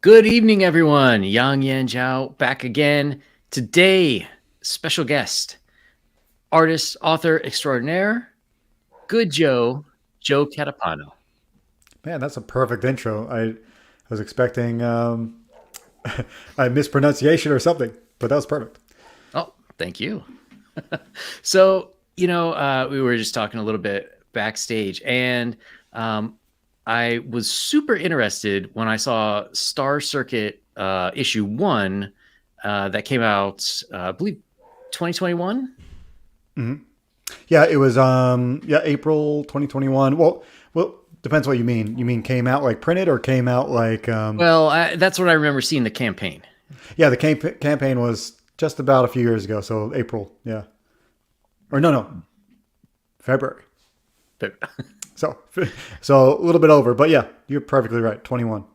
Good evening, everyone. Yang Yan Zhao back again. Today, special guest, artist, author extraordinaire, Good Joe Catapano. Man, that's a perfect intro. I was expecting a mispronunciation or something, but that was perfect. Oh, thank you. So, we were just talking a little bit backstage, and um, I was super interested when I saw Star Circuit issue one that came out, I believe, 2021. Yeah, it was April 2021. Well, depends what you mean. You mean came out like printed or came out like Well, that's what I remember seeing the campaign. yeah, the campaign was just about a few years ago, so April, yeah. Or no, February. But, So so a little bit over, but yeah, you're perfectly right. 21.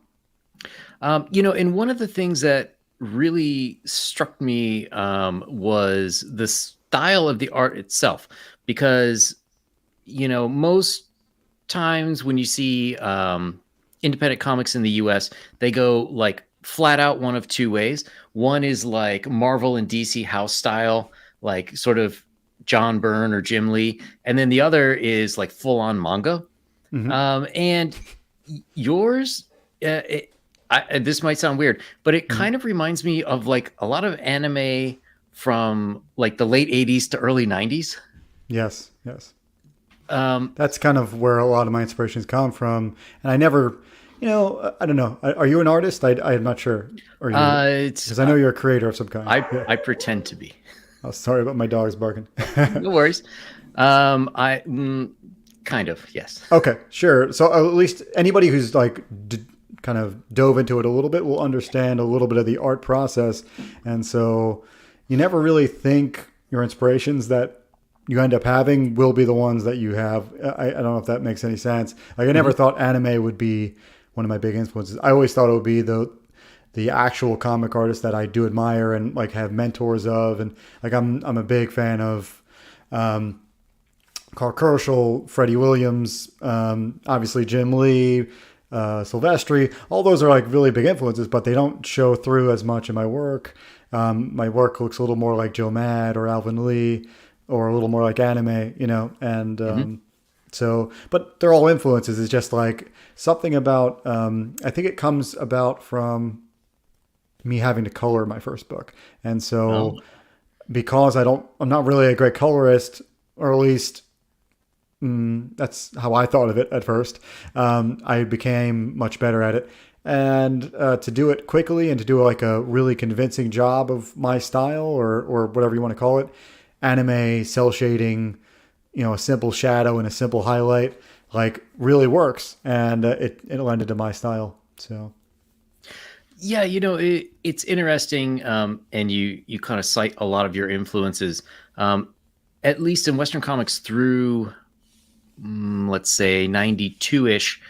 and one of the things that really struck me was the style of the art itself, because most times when you see independent comics in the U.S., they go like flat out one of two ways. One is like Marvel and DC house style, like sort of John Byrne or Jim Lee, and then the other is like full on manga. Hmm. And yours, this might sound weird, but it Hmm. kind of reminds me of like a lot of anime from like the late 80s to early 90s. Yes, yes. Um, That's kind of where a lot of my inspirations come from. And I never, I don't know. Are you an artist? I'm not sure. Are you? it's Because I know you're a creator of some kind. Yeah. I pretend to be. Oh, sorry about my dog's barking. No worries. I kind of, yes. Okay, sure. So at least anybody who's like kind of dove into it a little bit will understand a little bit of the art process. And so you never really think your inspirations that you end up having will be the ones that you have. I don't know if that makes any sense. Like I never Mhm. thought anime would be one of my big influences. I always thought it would be the actual comic artists that I do admire and like have mentors of, and like I'm a big fan of Carl Kerschel, Freddie Williams, obviously Jim Lee, Silvestri. All those are like really big influences, but they don't show through as much in my work. My work looks a little more like Joe Mad or Alvin Lee, or a little more like anime, and Mhm. so, but they're all influences. It's just like something about. I think it comes about from me having to color my first book, and Oh, so because I'm not really a great colorist, or at least that's how I thought of it at first. I became much better at it. And to do it quickly and to do like a really convincing job of my style or whatever you want to call it, anime, cell shading, a simple shadow and a simple highlight, like really works. And it lended to my style. So, yeah. It's interesting, and you kind of cite a lot of your influences, at least in Western comics through, let's say 92 ish.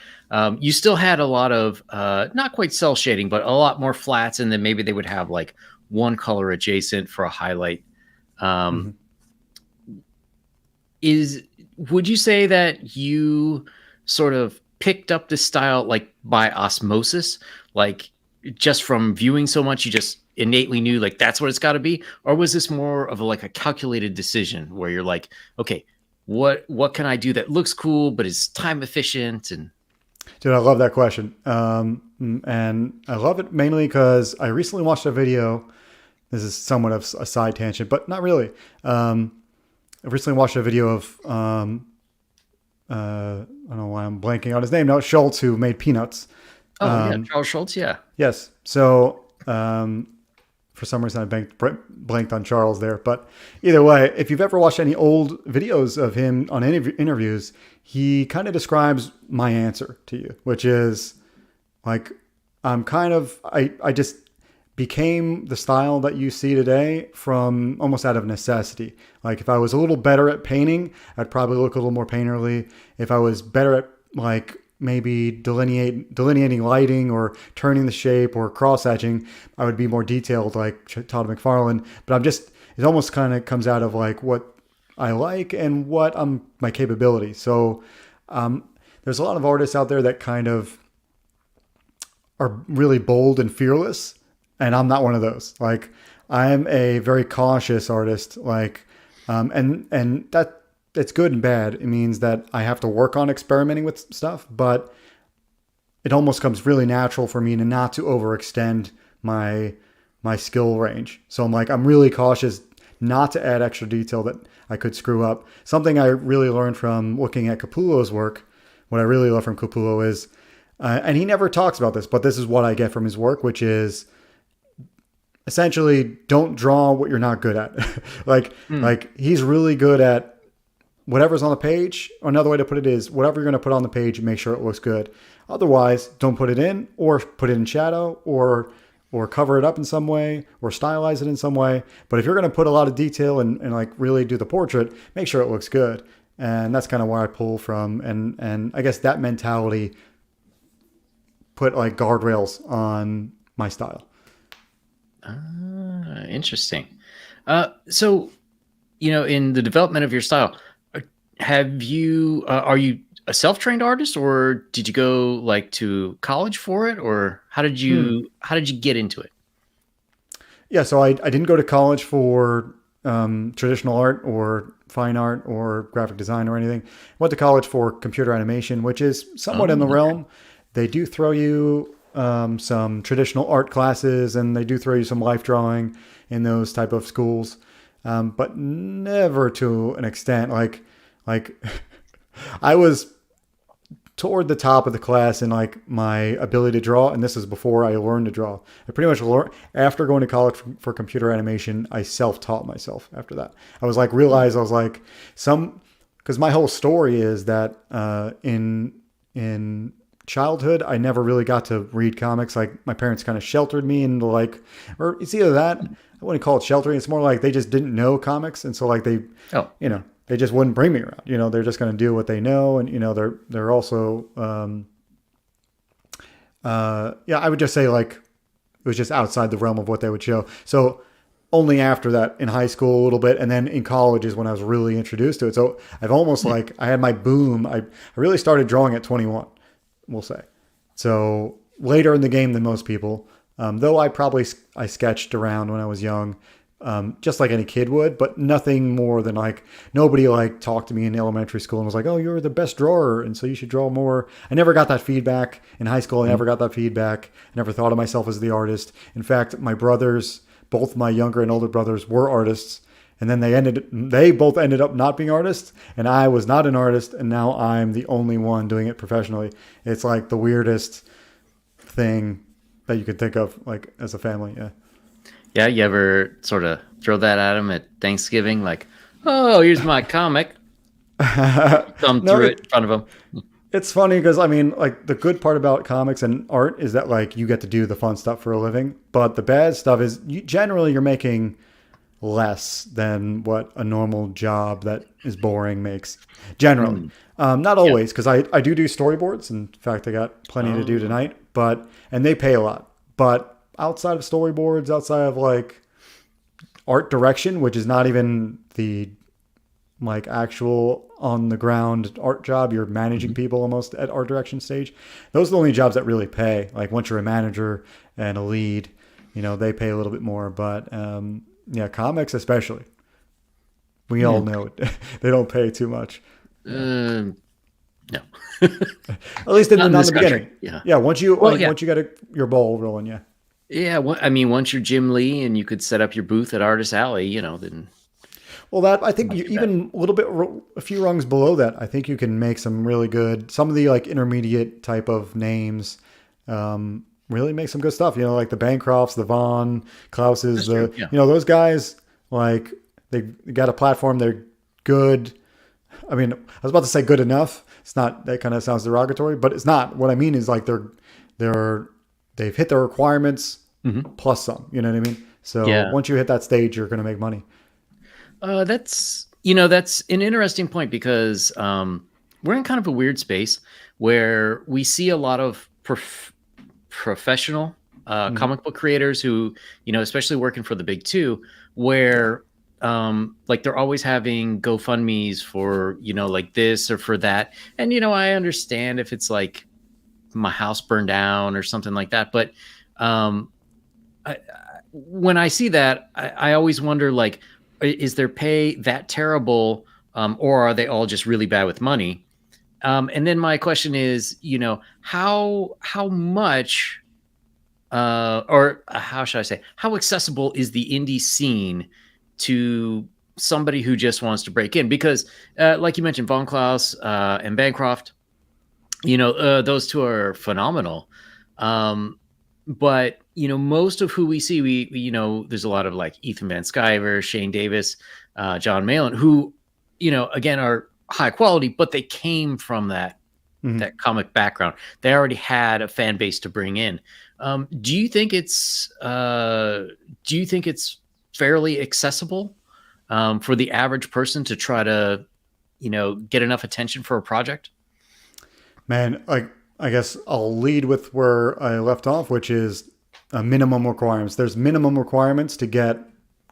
You still had a lot of not quite cell shading, but a lot more flats, and then maybe they would have like one color adjacent for a highlight. Um, mhm. is Would you say that you sort of picked up this style like by osmosis, like just from viewing so much, you just innately knew like that's what it's got to be, or was this more of like a calculated decision where you're like, okay, what can I do that looks cool but is time efficient? And Dude, I love that question. And I love it mainly because I recently watched a video. This is somewhat of a side tangent, but not really. I recently watched a video of I don't know why I'm blanking on his name now. Schultz, who made Peanuts. oh yeah, Charles Schultz, yeah. Yes. So for some reason, blanked on Charles there. But either way, if you've ever watched any old videos of him on any interviews, he kind of describes my answer to you, which is like I just became the style that you see today from almost out of necessity. Like if I was a little better at painting, I'd probably look a little more painterly. If I was better at like maybe delineating lighting or turning the shape or cross hatching, I would be more detailed like Todd McFarlane. But it almost kind of comes out of like what I like and what my capability. So there's a lot of artists out there that kind of are really bold and fearless, and I'm not one of those. Like I'm a very cautious artist. Like, and that it's good and bad. It means that I have to work on experimenting with stuff, but it almost comes really natural for me to not to overextend my my skill range. So I'm really cautious not to add extra detail that I could screw up. Something I really learned from looking at Capullo's work, what I really love from Capullo is, and he never talks about this, but this is what I get from his work, which is essentially don't draw what you're not good at. Hmm. like he's really good at whatever's on the page. Or another way to put it is whatever you're going to put on the page, make sure it looks good. Otherwise, don't put it in, or put it in shadow, or cover it up in some way, or stylize it in some way. But if you're going to put a lot of detail and like really do the portrait, make sure it looks good. And that's kind of where I pull from. And I guess that mentality put like guardrails on my style. Interesting. So, in the development of your style, uh, are you a self-trained artist, or did you go like to college for it, or how did you get into it? Yeah, so I didn't go to college for traditional art or fine art or graphic design or anything. I went to college for computer animation, which is somewhat in Oh, the okay. realm. They do throw you some traditional art classes, and they do throw you some life drawing in those type of schools, but never to an extent like I was toward the top of the class in like my ability to draw, and this is before I learned to draw. I pretty much learned after going to college for computer animation. I self-taught myself after that. I was like realized I was like some because my whole story is that in childhood I never really got to read comics. Like my parents kind of sheltered me into like, or it's either that, I wouldn't call it sheltering. It's more like they just didn't know comics, and so like they, Oh, they just wouldn't bring me around. They're just going to do what they know, and they're also yeah. I would just say like it was just outside the realm of what they would show. So only after that in high school a little bit, and then in college is when I was really introduced to it. So I've almost like I had my boom. I really started drawing at 21, we'll say. So later in the game than most people. Though I sketched around when I was young, just like any kid would, but nothing more than like nobody like talked to me in elementary school and was like, "Oh, you're the best drawer, and so you should draw more." I never got that feedback in high school. I mhm. never got that feedback. I never thought of myself as the artist. In fact, my brothers, both my younger and older brothers, were artists, and then they both ended up not being artists, and I was not an artist, and now I'm the only one doing it professionally. It's like the weirdest thing that you could think of, like as a family. Yeah. Yeah. You ever sort of throw that at him at Thanksgiving, like, "Oh, here's my comic." Thumb No, through it in front of him. it's funny because I mean, like the good part about comics and art is that like you get to do the fun stuff for a living, but the bad stuff is generally you're making less than what a normal job that is boring makes. Generally, Mm, not yeah. always, because I do storyboards. In fact, I got plenty to do Oh. tonight, but and they pay a lot. But outside of storyboards, outside of like art direction, which is not even the like actual on the ground art job. You're managing Mhm. people almost at art direction stage. Those are the only jobs that really pay. Like once you're a manager and a lead, they pay a little bit more. But yeah, comics especially, we all Hmm. know it. They don't pay too much. Yeah, Um, no. at least Not in not in this the beginning. country. Yeah. Yeah, once you Well, like yeah. once you get your ball rolling, yeah. Yeah. I mean, once you're Jim Lee and you could set up your booth at Artist Alley, then Well, that I it's think not you too bad. even a little bit, a few rungs below that. I think you can make some really good, some of the like intermediate type of names. Really make some good stuff. Like the Bancrofts, the Von Klauses, That's true. the Yeah. those guys. Like they got a platform. They're good. I mean, I was about to say good enough. It's not. That kind of sounds derogatory, but it's not. What I mean is like they're they've hit their requirements Hmm. plus some. You know what I mean? So Yeah. once you hit that stage, you're going to make money. That's an interesting point because we're in kind of a weird space where we see a lot of professional Mm-hmm. comic book creators who, especially working for the big two, where like they're always having GoFundMe's for, like this or for that. And, I understand if it's like my house burned down or something like that. But um, when I see that, I always wonder, like, is their pay that terrible, or are they all just really bad with money? And then my question is, how much, or how should I say, how accessible is the indie scene to somebody who just wants to break in? Because, like you mentioned, Von Klaus and Bancroft, those two are phenomenal. But most of who we see, there's a lot of like Ethan Van Sciver, Shane Davis, John Malin, who, again, are high quality, but they came from Mhm. that comic background. They already had a fan base to bring in. Do you think it's fairly accessible, for the average person to try to, get enough attention for a project? Man, like I guess I'll lead with where I left off, which is minimum requirements. There's minimum requirements to get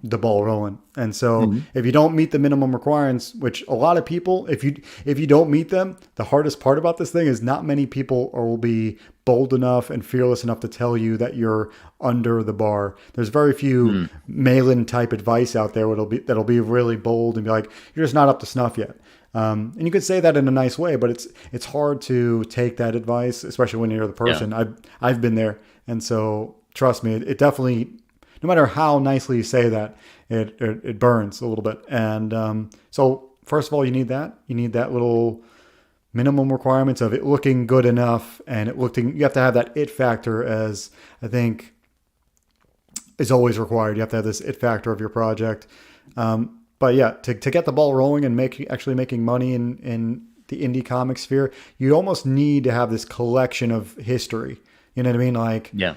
the ball rolling, and so Mhm. if you don't meet the minimum requirements, which a lot of people, if you don't meet them, the hardest part about this thing is not many people will be bold enough and fearless enough to tell you that you're under the bar. There's very few Mm. mail-in type advice out there that'll be really bold and be like, you're just not up to snuff yet. And you could say that in a nice way, but it's hard to take that advice, especially when you're the Yeah. person. I've been there, and so trust me, it definitely, no matter how nicely you say that, it burns a little bit. And so first of all, you need that. You need that little minimum requirements of it looking good enough, and it looking. You have to have that it factor, as I think is always required. You have to have this it factor of your project. But yeah, to get the ball rolling and actually making money in the indie comic sphere, you almost need to have this collection of history. You know what I mean? Like Yeah.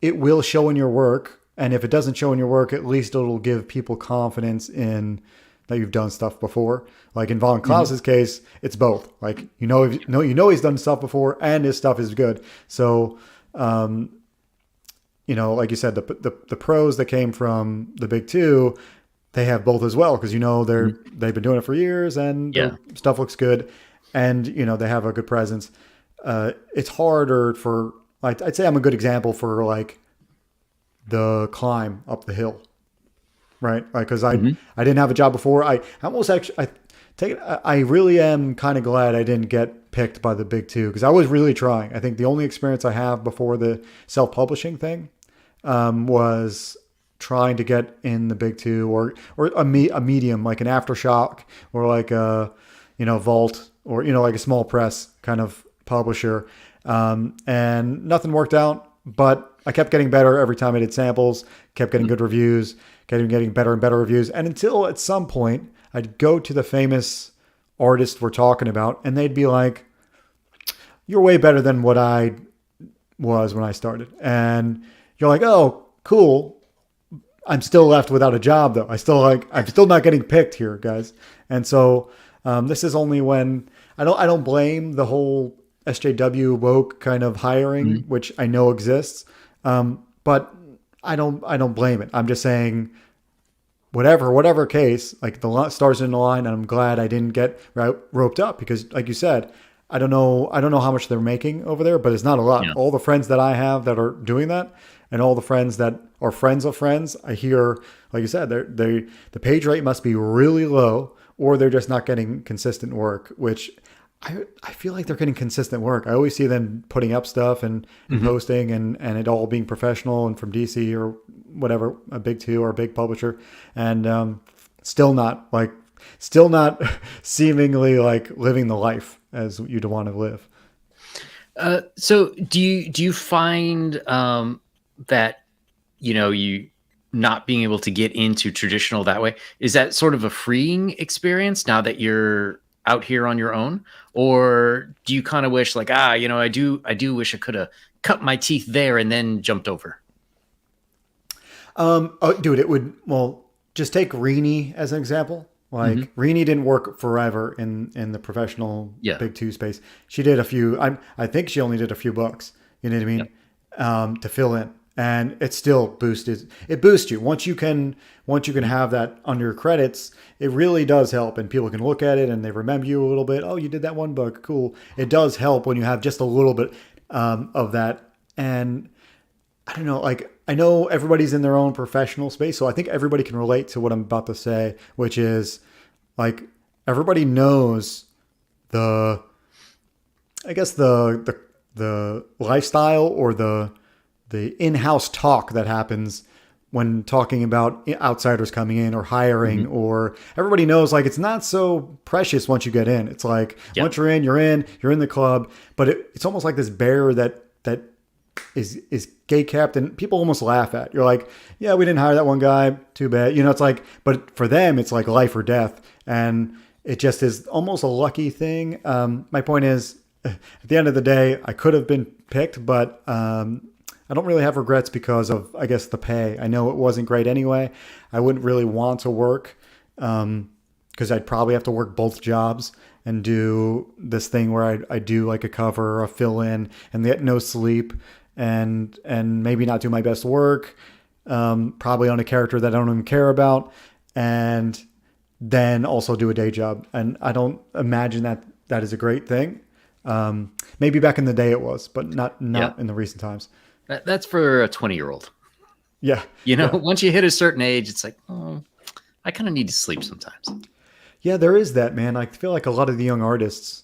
it will show in your work, and if it doesn't show in your work, at least it'll give people confidence in that you've done stuff before. Like in Von Hmm. Klaus's case, it's both. Like you know he's done stuff before, and his stuff is good. So like you said, the pros that came from the big two, they have both as well, because Hmm. they've been doing it for years and their Yeah. stuff looks good, and they have a good presence. It's harder for, like, I'd say I'm a good example for like the climb up the hill, right? Like because Hmm. I didn't have a job before. I almost actually I really am kind of glad I didn't get picked by the big two, because I was really trying. I think the only experience I have before the self publishing thing was trying to get in the big two, or a medium like an aftershock, or like a vault, or like a small press kind of publisher, and nothing worked out. But I kept getting better every time I did samples, kept getting good reviews, kept getting better and better reviews, and until at some point I'd go to the famous artist we're talking about, and they'd be like, "You're way better than what I was when I started," and you're like, "Oh, cool." I'm still left without a job though. I'm still not getting picked here, guys. And so this is only when I don't blame the whole SJW woke kind of hiring, Hmm. which I know exists, but I don't blame it. I'm just saying, whatever case, like the stars in the line, and I'm glad I didn't get roped up, because, like you said, I don't know how much they're making over there, but it's not a lot. Yeah. All the friends that I have that are doing that, and all the friends that are friends of friends, I hear, like you said, the page rate must be really low, or they're just not getting consistent work, which I feel like they're getting consistent work. I always see them putting up stuff and Hmm. posting, and it all being professional and from DC or whatever, a big two or a big publisher, and still not like still not seemingly like living the life as you'd want to live. So do you find, that, you not being able to get into traditional that way, is that sort of a freeing experience now that you're out here on your own? Or do you kind of wish, like, I do wish I could have cut my teeth there and then jumped over? Oh, dude, it would. Well, just take Rini as an example. Hmm. Like Rini didn't work forever in the professional Yeah. big two space. She did a few. I think she only did a few books. You know what I Yeah. mean? To fill in. and it still boosted. It boosts you once you can have that under your credits. It really does help, and people can look at it and they remember you a little bit. Oh, you did that one book, cool. It does help when you have just a little bit of that. And I don't know, like I know everybody's in their own professional space, so I think everybody can relate to what I'm about to say, which is like everybody knows the I guess the lifestyle or the in-house talk that happens when talking about outsiders coming in or hiring, Hmm. or everybody knows like it's not so precious once you get in. It's like Yeah. once you're in the club, but it's almost like this barrier that is gay capped, and people almost laugh at. You're like, yeah, we didn't hire that one guy, too bad. It's like, but for them, it's like life or death, and it just is almost a lucky thing. My point is, at the end of the day, I could have been picked, but I don't really have regrets because of, I guess, the pay. I know it wasn't great anyway. I wouldn't really want to work because I'd probably have to work both jobs and do this thing where I do like a cover or a fill in and get no sleep and maybe not do my best work, probably on a character that I don't even care about, and then also do a day job. And I don't imagine that that is a great thing. Maybe back in the day it was, but not Yeah. not in the recent times. That's for a 20-year-old. Yeah, yeah, Once you hit a certain age, it's like, oh, I kind of need to sleep sometimes. yeah. There is that, man. I feel like a lot of the young artists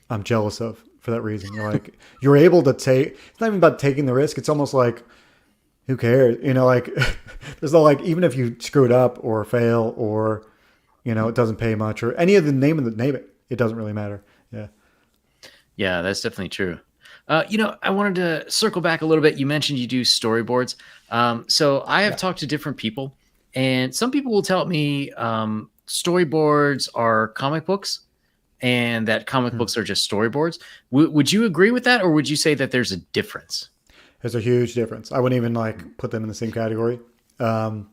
I'm jealous of for that reason. You're like you're able to take. It's not even about taking the risk. It's almost like who cares? Like there's no like even if you screw it up or fail or it doesn't pay much or any of the name it. It doesn't really matter. Yeah. Yeah, that's definitely true. I wanted to circle back a little bit. You mentioned you do storyboards. So I have Yeah. talked to different people, and some people will tell me storyboards are comic books and that comic Hmm. books are just storyboards. Would you agree with that, or would you say that there's a difference? There's a huge difference. I wouldn't even like put them in the same category. Um,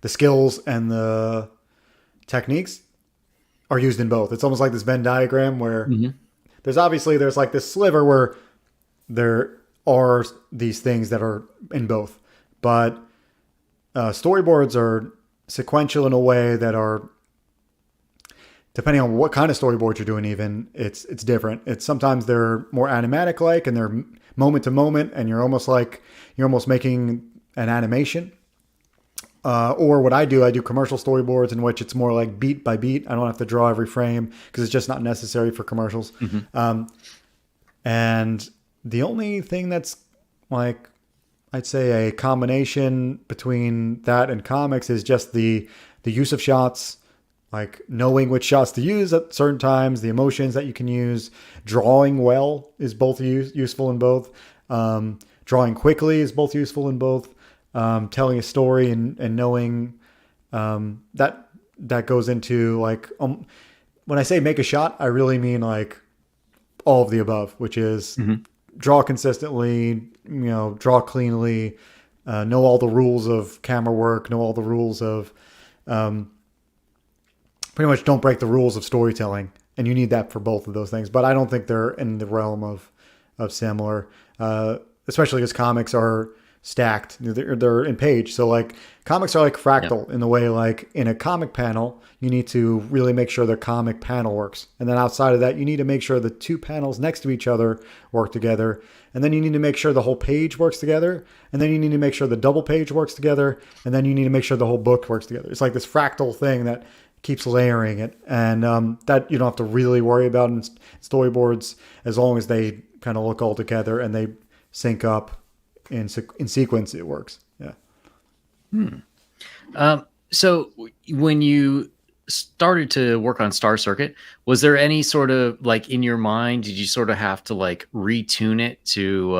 the skills and the techniques are used in both. It's almost like this Venn diagram where Hmm. there's like this sliver where there are these things that are in both, but storyboards are sequential in a way that are depending on what kind of storyboard you're doing. Even it's different. It's sometimes they're more animatic like and they're moment to moment, and you're almost making an animation. Or what I do commercial storyboards in which it's more like beat by beat. I don't have to draw every frame because it's just not necessary for commercials. Hmm. And the only thing that's like, I'd say a combination between that and comics is just the use of shots, like knowing which shots to use at certain times, the emotions that you can use. Drawing well is both useful in both. Drawing quickly is both useful in both. Telling a story and knowing that goes into like when I say make a shot, I really mean like all of the above, which is Hmm. draw consistently, draw cleanly, know all the rules of camera work, know all the rules of um, pretty much don't break the rules of storytelling, and you need that for both of those things. But I don't think they're in the realm of similar, especially because comics are stacked. They're in page, so like comics are like Yeah. fractal in the way like in a comic panel you need to really make sure the comic panel works, and then outside of that you need to make sure the two panels next to each other work together, and then you need to make sure the whole page works together, and then you need to make sure the double page works together, and then you need to make sure the whole book works together. It's like this fractal thing that keeps layering it, and that you don't have to really worry about in storyboards as long as they kind of look all together and they sync up in sequence. It works. Yeah. So when you started to work on Star Circuit, was there any sort of like in your mind, did you sort of have to like retune it to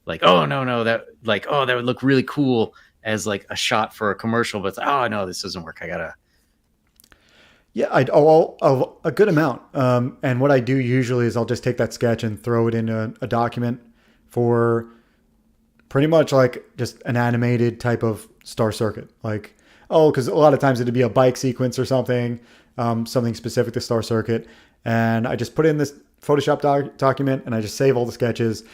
like, oh no, that like, oh, that would look really cool as like a shot for a commercial, but it's, oh no, this doesn't work. I gotta. Yeah, a good amount. And what I do usually is I'll just take that sketch and throw it into a document for pretty much like just an animated type of Star Circuit. Like, oh, because a lot of times it'd be a bike sequence or something, something specific to Star Circuit. And I just put in this Photoshop document and I just save all the sketches.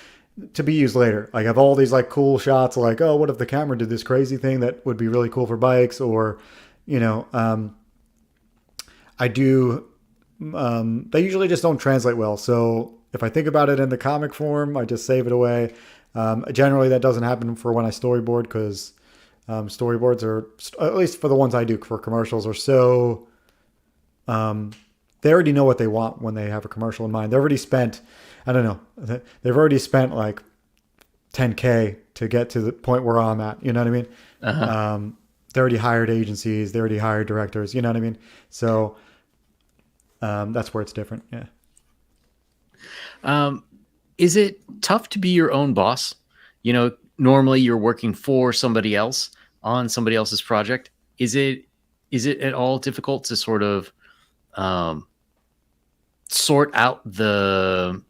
to be used later. Like I have all these like cool shots, like, oh, what if the camera did this crazy thing that would be really cool for bikes, or you know, I do. They usually just don't translate well. So if I think about it in the comic form, I just save it away. Generally, that doesn't happen for when I storyboard because storyboards are, at least for the ones I do for commercials, are so they already know what they want when they have a commercial in mind. They've already spent, I don't know, they've already spent like 10K to get to the point where I'm at. You know what I mean? Uh-huh. They already hired agencies. They already hired directors. You know what I mean? So that's where it's different. Yeah. Um, is it tough to be your own boss? Normally you're working for somebody else on somebody else's project. Is it at all difficult to sort of um, sort out the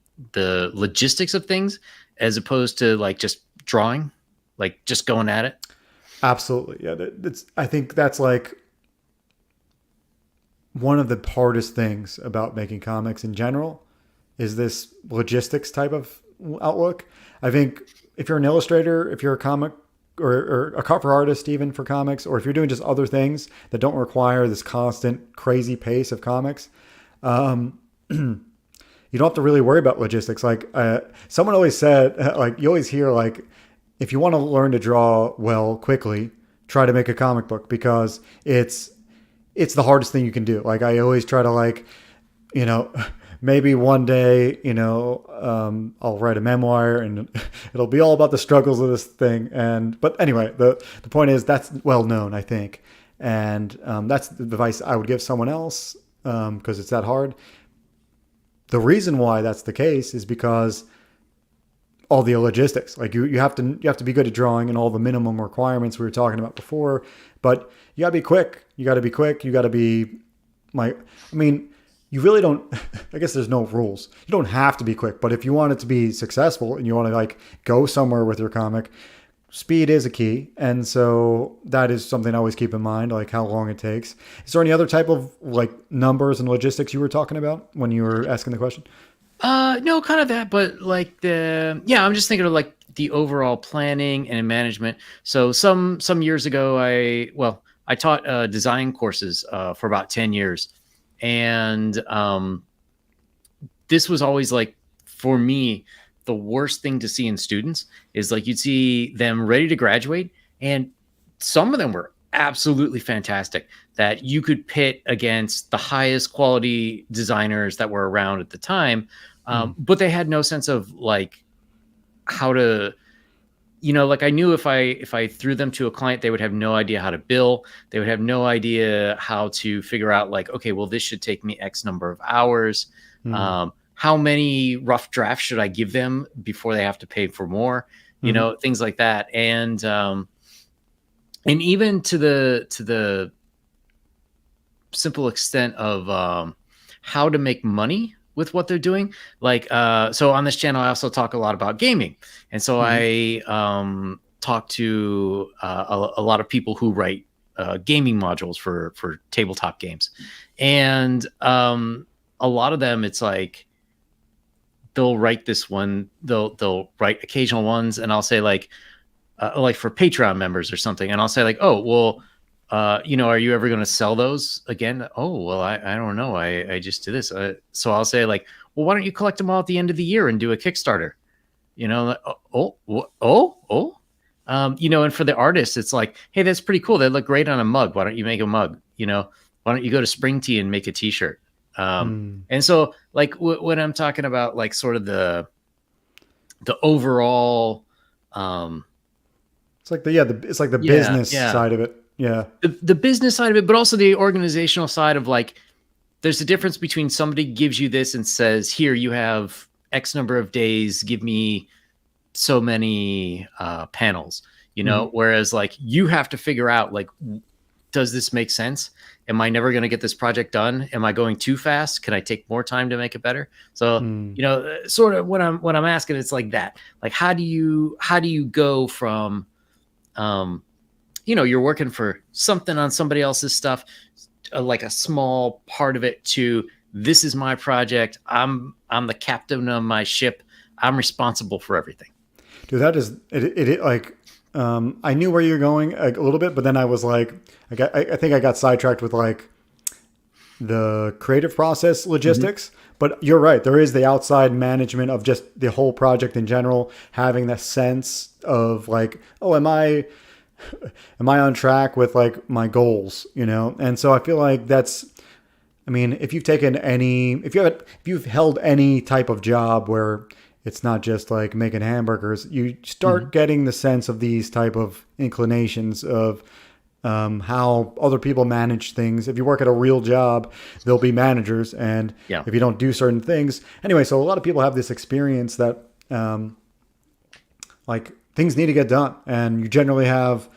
logistics of things as opposed to like just drawing, like just going at it? Absolutely. Yeah. I think that's like one of the hardest things about making comics in general is this logistics type of outlook. I think if you're an illustrator, if you're a comic or a cover artist, even for comics, or if you're doing just other things that don't require this constant crazy pace of comics, you don't have to really worry about logistics. Like someone always said, like you always hear, like if you want to learn to draw well quickly, try to make a comic book because it's the hardest thing you can do. Like I always try to like, you know, maybe one day, I'll write a memoir and it'll be all about the struggles of this thing. And but anyway, the point is that's well known, I think, and that's the advice I would give someone else because it's that hard. The reason why that's the case is because all the logistics. Like you have to be good at drawing and all the minimum requirements we were talking about before. But you gotta be quick. You gotta be quick. You gotta be like I mean, you really don't I guess there's no rules. You don't have to be quick, but if you want it to be successful and you want to like go somewhere with your comic, speed is a key. And so that is something I always keep in mind, like how long it takes. Is there any other type of like numbers and logistics you were talking about when you were asking the question? No, kind of that, but like I'm just thinking of like the overall planning and management. So some years ago, I taught design courses for about 10 years, and this was always like for me the worst thing to see in students is like you'd see them ready to graduate, and some of them were absolutely fantastic that you could pit against the highest quality designers that were around at the time, Hmm. but they had no sense of like how to, like I knew if I threw them to a client, they would have no idea how to bill. They would have no idea how to figure out like, okay, well, this should take me X number of hours. Hmm. How many rough drafts should I give them before they have to pay for more? Hmm. Things like that. And even to the simple extent of how to make money with what they're doing. Like, so on this channel, I also talk a lot about gaming. And so Hmm. I talk to a lot of people who write gaming modules for tabletop games. And a lot of them, it's like, they'll write this one, they'll write occasional ones. And I'll say like for Patreon members or something. And I'll say like, oh, well, are you ever going to sell those again? Oh, well, I don't know. I just did this. So I'll say like, well, why don't you collect them all at the end of the year and do a Kickstarter? Like, oh. And for the artists, it's like, hey, that's pretty cool. They look great on a mug. Why don't you make a mug? Why don't you go to Spring Tea and make a T-shirt? Hmm. And so like when I'm talking about like sort of the overall, um, It's like it's like the yeah, business yeah, side of it. Yeah. the business side of it, but also the organizational side of like, there's a difference between somebody gives you this and says, here, you have X number of days, give me so many panels, Hmm. whereas like you have to figure out like, does this make sense? Am I never going to get this project done? Am I going too fast? Can I take more time to make it better? So, Hmm. sort of when I'm asking, it's like that, like, how do you go from, um, you're working for something on somebody else's stuff, like a small part of it, to this is my project. I'm the captain of my ship. I'm responsible for everything. Dude, that is it like I knew where you're going a little bit, but then I was like, I think I got sidetracked with like the creative process Hmm. logistics. But you're right. There is the outside management of just the whole project in general, having that sense of like, oh, am I on track with like my goals, you know? And so I feel like that's, I mean, if you've taken any, if you've held any type of job where it's not just like making hamburgers, you start Hmm. getting the sense of these type of inclinations of how other people manage things. If you work at a real job, there'll be managers, and Yeah. if you don't do certain things, anyway. So a lot of people have this experience that like things need to get done, and you generally have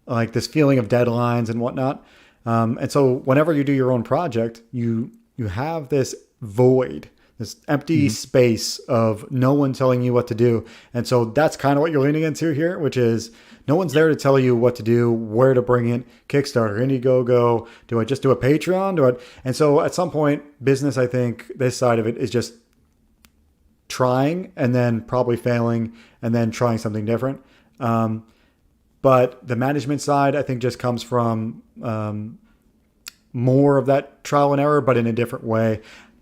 like this feeling of deadlines and whatnot. And so whenever you do your own project, you have this void, this empty Hmm. space of no one telling you what to do. And so that's kind of what you're leaning into here, which is no one's there to tell you what to do, where to bring it, Kickstarter, Indiegogo. Do I just do a Patreon? Do I? And so at some point, business, I think this side of it is just trying and then probably failing and then trying something different. But the management side, I think, just comes from more of that trial and error, but in a different way.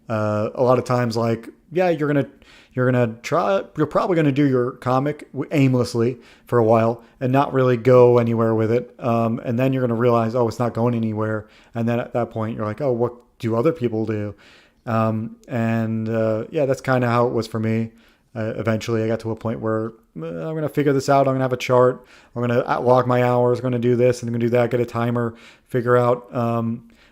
A lot of times, like, yeah, you're gonna try. You're probably gonna do your comic aimlessly for a while and not really go anywhere with it. And then you're gonna realize, oh, it's not going anywhere. And then at that point, you're like, oh, what do other people do? And yeah, that's kind of how it was for me. Eventually, I got to a point where I'm going to figure this out. I'm going to have a chart. I'm going to log my hours. I'm going to do this and I'm going to do that. Get a timer. Figure out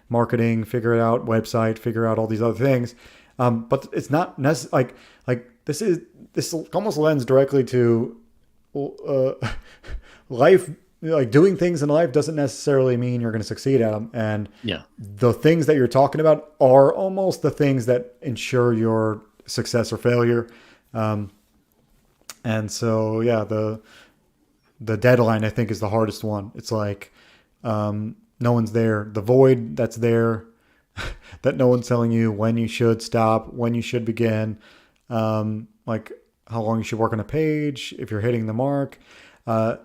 marketing. Figure it out website. Figure out all these other things. But it's not necessary. Like this almost lends directly to uh, life. Like doing things in life doesn't necessarily mean you're going to succeed at them. And Yeah. the things that you're talking about are almost the things that ensure your success or failure. Um, and so, yeah, the deadline I think is the hardest one. It's like no one's there. The void that's there, that no one's telling you when you should stop, when you should begin, like how long you should work on a page, if you're hitting the mark. Uh,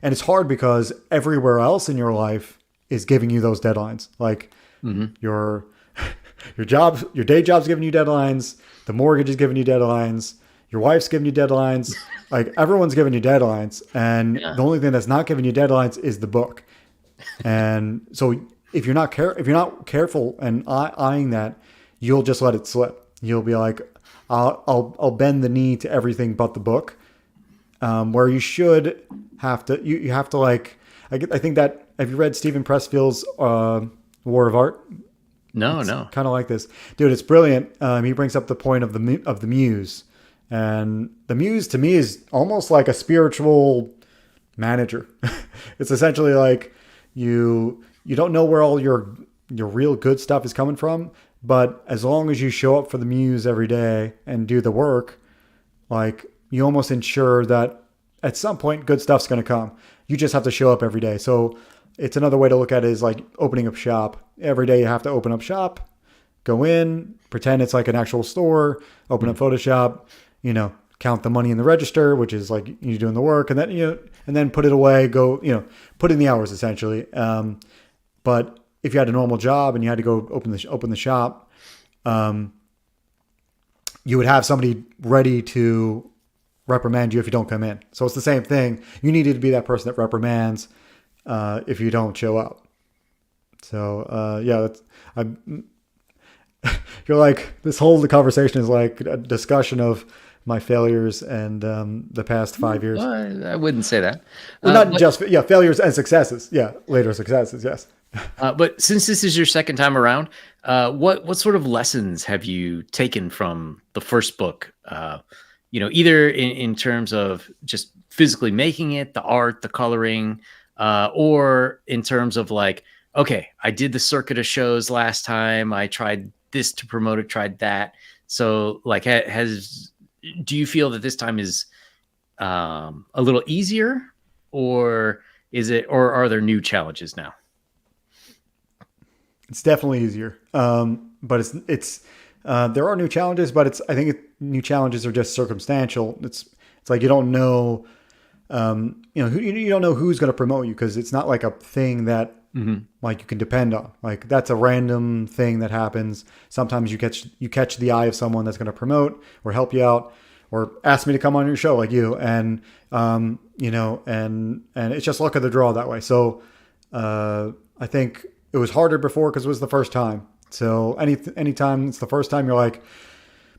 and it's hard because everywhere else in your life is giving you those deadlines. Like Hmm. your your job, your day job's giving you deadlines. The mortgage is giving you deadlines. Your wife's giving you deadlines. Like everyone's giving you deadlines, and Yeah. the only thing that's not giving you deadlines is the book. And so if you're not careful and eyeing that, you'll just let it slip. You'll be like, I'll bend the knee to everything but the book. Where you should have to you have to like I think that have you read Stephen Pressfield's War of Art? No, It's no. kind of like this, dude. It's brilliant. He brings up the point of the muse, and the muse to me is almost like a spiritual manager. It's essentially like you don't know where all your real good stuff is coming from, but as long as you show up for the muse every day and do the work, like you almost ensure that at some point good stuff's going to come. You just have to show up every day. So it's another way to look at it is like opening up shop. Every day you have to open up shop, go in, pretend it's like an actual store, open up Mhm. Photoshop, count the money in the register, which is like you doing the work, and then and then put it away. Go, put in the hours essentially. But if you had a normal job and you had to go open the shop, you would have somebody ready to reprimand you if you don't come in. So it's the same thing. You needed to be that person that reprimands if you don't show up. So yeah, I you're like this whole conversation is like a discussion of my failures and the past 5 years. I wouldn't say that. Well, Uh, not but just yeah failures and successes. Yeah, later successes. Yes. but since this is your second time around, what sort of lessons have you taken from the first book? Either in terms of just physically making it, the art, the coloring, or in terms of like, okay, I did the circuit of shows last time. I tried this to promote it, tried that. So, like, has do you feel that this time is a little easier, or or are there new challenges now? It's definitely easier. But it's there are new challenges, but it's I think new challenges are just circumstantial. It's It's like you don't know, you don't know who's going to promote you because it's not like a thing that Hmm. like you can depend on. Like that's a random thing that happens. Sometimes you catch the eye of someone that's going to promote or help you out or ask me to come on your show like you, and and it's just luck of the draw that way. So I think it was harder before because it was the first time. So anytime it's the first time, you're like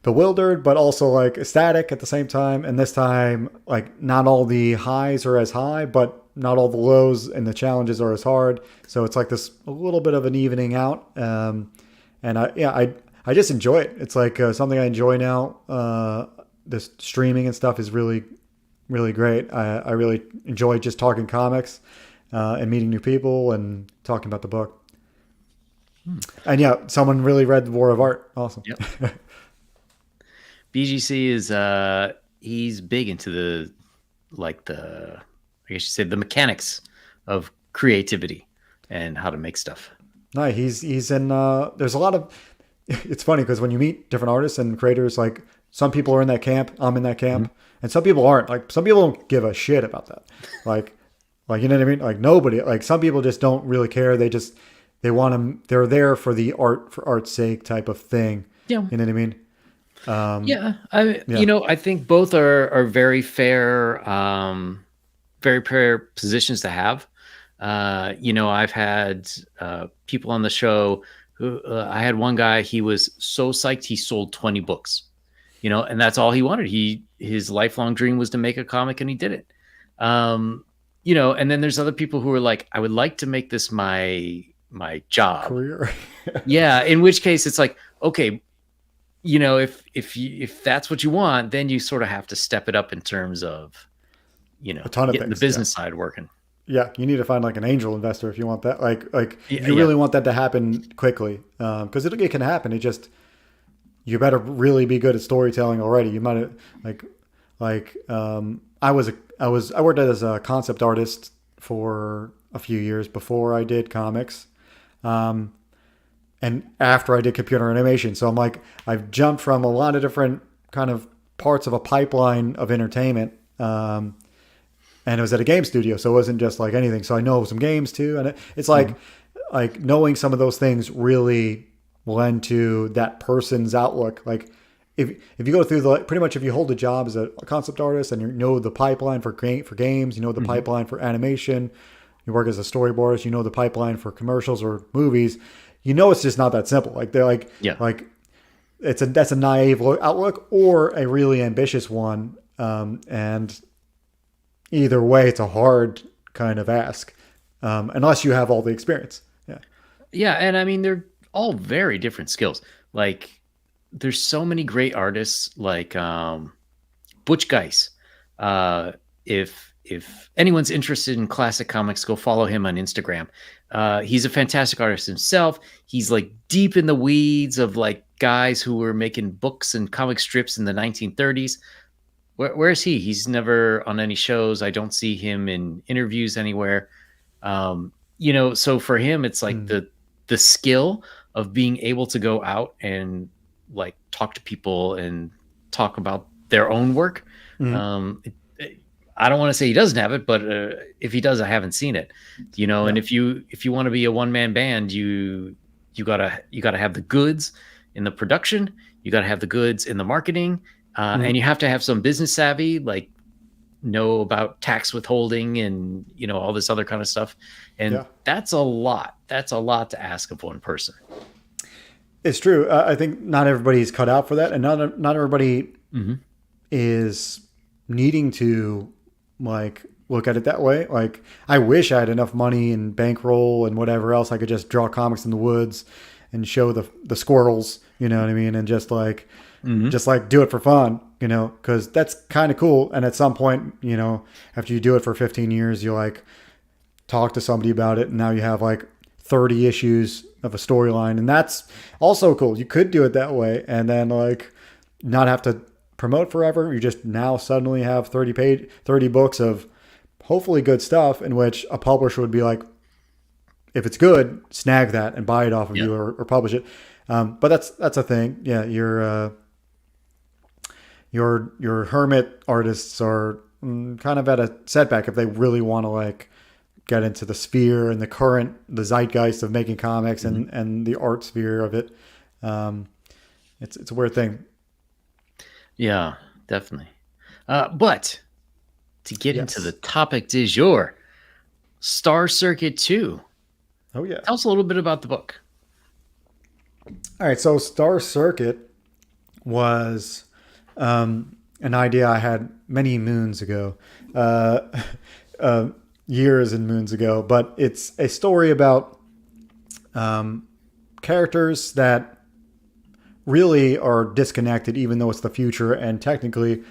bewildered, but also like ecstatic at the same time. And this time, like not all the highs are as high, but not all the lows and the challenges are as hard. So it's like this a little bit of an evening out. And I just enjoy it. It's like something I enjoy now. This streaming and stuff is really really great. I really enjoy just talking comics and meeting new people and talking about the book. And yeah, someone really read War of Art. Awesome. Yep. BGC is he's big into the like the I guess you say the mechanics of creativity and how to make stuff. No, he's in. There's a lot of. It's funny because when you meet different artists and creators, like some people are in that camp, I'm in that Mhm. camp, and some people aren't. Like some people don't give a shit about that. Like, like you know what I mean? Like nobody. Like some people just don't really care. They want them. They're there for the art for art's sake type of thing. Yeah. You know what I mean? Yeah. I Yeah. I think both are very fair very fair positions to have. I've had people on the show who I had one guy, he was so psyched he sold 20 books, and that's all he wanted. His lifelong dream was to make a comic and he did it. And then there's other people who are like, I would like to make this my job. Career. Yeah, in which case it's like, okay, if that's what you want, then you sort of have to step it up in terms of, A ton of getting the things. Yeah. business side working. Yeah, you need to find like an angel investor if you want that. Like if Yeah, you yeah. really want that to happen quickly, because it can happen. It just you better really be good at storytelling already. You might have I worked as a concept artist for a few years before I did comics, and after I did computer animation. So I'm like I've jumped from a lot of different kind of parts of a pipeline of entertainment. And it was at a game studio, so it wasn't just like anything. So I know some games too, and it's Mhm. like knowing some of those things really lend to that person's outlook. Like if you go through the pretty much if you hold a job as a concept artist and you know the pipeline for games, you know the Mhm. pipeline for animation, you work as a storyboardist, you know the pipeline for commercials or movies. You know it's just not that simple. Like they're Yeah. like that's a naive outlook or a really ambitious one, and either way, it's a hard kind of ask, unless you have all the experience. Yeah. Yeah, and I mean they're all very different skills. Like there's so many great artists like Butch Geis. Uh if anyone's interested in classic comics, go follow him on Instagram. He's a fantastic artist himself. He's like deep in the weeds of like guys who were making books and comic strips in the 1930s. Where is he? He's never on any shows. I don't see him in interviews anywhere. So for him, it's like Mm. the skill of being able to go out and like talk to people and talk about their own work. Mm. I don't want to say he doesn't have it, but if he does, I haven't seen it. And Yeah. if you want to be a one man band, you gotta have the goods in the production, you gotta have the goods in the marketing, Mm. and you have to have some business savvy, like know about tax withholding and all this other kind of stuff. And Yeah. that's a lot. That's a lot to ask of one person. It's true. I think not everybody's cut out for that, and not everybody Hmm. is needing to like look at it that way. Like I wish I had enough money and bankroll and whatever else I could just draw comics in the woods and show the squirrels, you know what I mean, and Hmm. just like do it for fun, because that's kind of cool. And at some point, after you do it for 15 years, you like talk to somebody about it, and now you have like 30 issues of a storyline, and that's also cool. You could do it that way, and then like not have to promote forever. You just now suddenly have 30 books of hopefully good stuff, in which a publisher would be like, if it's good, snag that and buy it off of Yeah. you or publish it. But that's a thing. Yeah, your hermit artists are kind of at a setback if they really want to like get into the sphere and the zeitgeist of making comics Mhm. and the art sphere of it. Um, it's a weird thing. Yeah, definitely. But to get into the Yes. topic du jour, Star Circuit 2. Oh yeah. Tell us a little bit about the book. All right. So Star Circuit was an idea I had many moons ago, uh, uh, years and moons ago. But it's a story about characters that really are disconnected, even though it's the future, and technically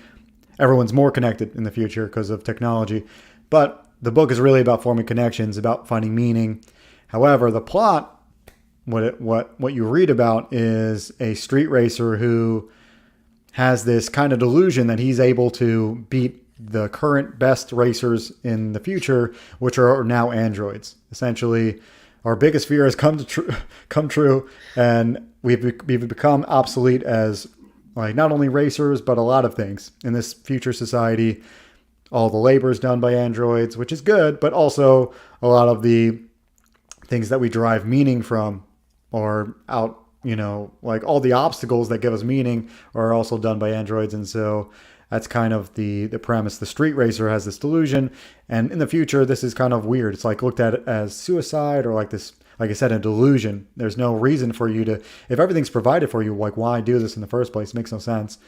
everyone's more connected in the future because of technology. But the book is really about forming connections, about finding meaning. However, the plot, what you read about is a street racer who has this kind of delusion that he's able to beat the current best racers in the future, which are now androids. Essentially, our biggest fear has come true, and we've become obsolete as like not only racers but a lot of things in this future society. All the labor is done by androids, which is good, but also a lot of the things that we derive meaning from are out, like all the obstacles that give us meaning are also done by androids. And so that's kind of the premise. The street racer has this delusion, and in the future this is kind of weird. It's like looked at as suicide, or like this, like I said, a delusion. There's no reason for you to, if everything's provided for you, like why do this in the first place? It makes no sense.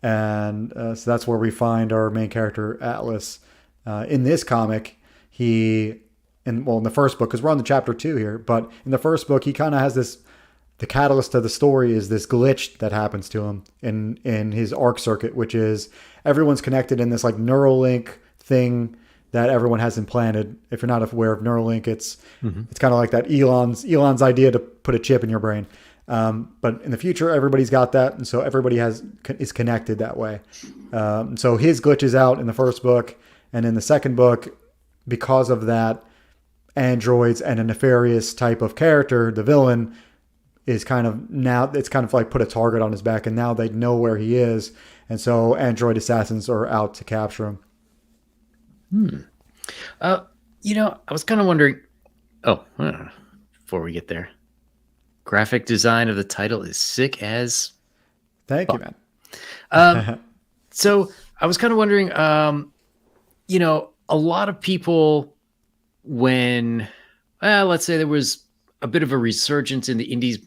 So that's where we find our main character Atlas. In this comic, he, in the first book, because we're on the chapter 2 here, but in the first book he kind of has this, the catalyst to the story is this glitch that happens to him in his arc circuit, which is everyone's connected in this like Neuralink thing that everyone has implanted. If you're not aware of Neuralink, Mhm. it's kind of like that Elon's idea to put a chip in your brain. But in the future, everybody's got that, and so everybody is connected that way. So his glitch is out in the first book, and in the second book, because of that, androids and a nefarious type of character, the villain, is kind of now it's kind of like put a target on his back, and now they know where he is, and so android assassins are out to capture him. Hmm. Uh, I was kind of wondering. Oh, before we get there, graphic design of the title is sick as Thank you, fuck. Um, man. so I was kind of wondering. A lot of people, when let's say there was a bit of a resurgence in the indies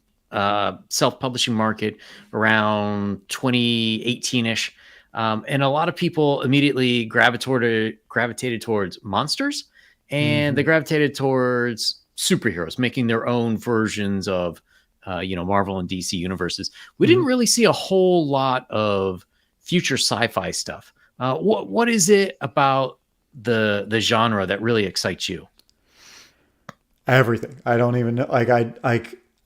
self-publishing market around 2018ish, and a lot of people immediately gravitated towards monsters, and they Hmm. gravitated towards superheroes, making their own versions of Marvel and DC universes. We didn't Hmm. really see a whole lot of future sci-fi stuff. What is it about the genre that really excites you? Everything. I don't even know.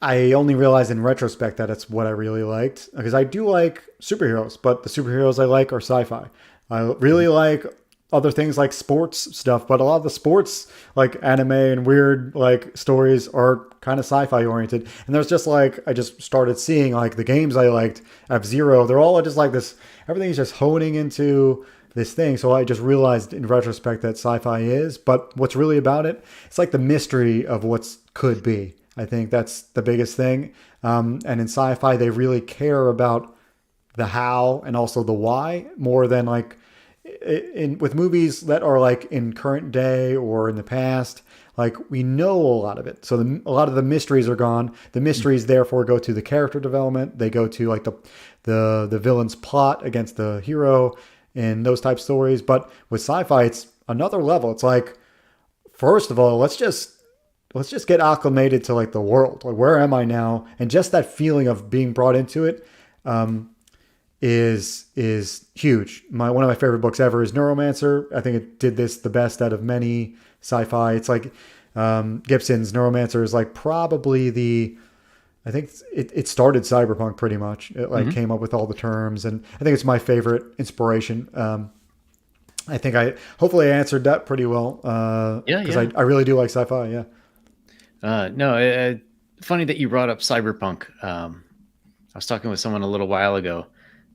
I only realized in retrospect that it's what I really liked, because I do like superheroes, but the superheroes I like are sci-fi. I really like other things like sports stuff, but a lot of the sports like anime and weird like stories are kind of sci-fi oriented. And there's just like I just started seeing like the games I liked, F-Zero, they're all just like this, everything's just honing into this thing. So I just realized in retrospect that sci-fi is, but what's really about it? It's like the mystery of what's could be. I think that's the biggest thing. And in sci-fi, they really care about the how and also the why more than like with movies that are like in current day or in the past. Like we know a lot of it, so a lot of the mysteries are gone. The mysteries therefore go to the character development. They go to like the villain's plot against the hero in those type stories. But with sci-fi, it's another level. It's like first of all, let's just get acclimated to like the world. Like where am I now? And just that feeling of being brought into it is huge. One of my favorite books ever is Neuromancer. I think it did this the best out of many sci-fi. It's like Gibson's Neuromancer is like probably the, I think it started cyberpunk pretty much. It like Mhm. came up with all the terms, and I think it's my favorite inspiration. I think I hopefully I answered that pretty well Yeah, because yeah. I really do like sci-fi. Yeah. No, funny that you brought up cyberpunk. I was talking with someone a little while ago,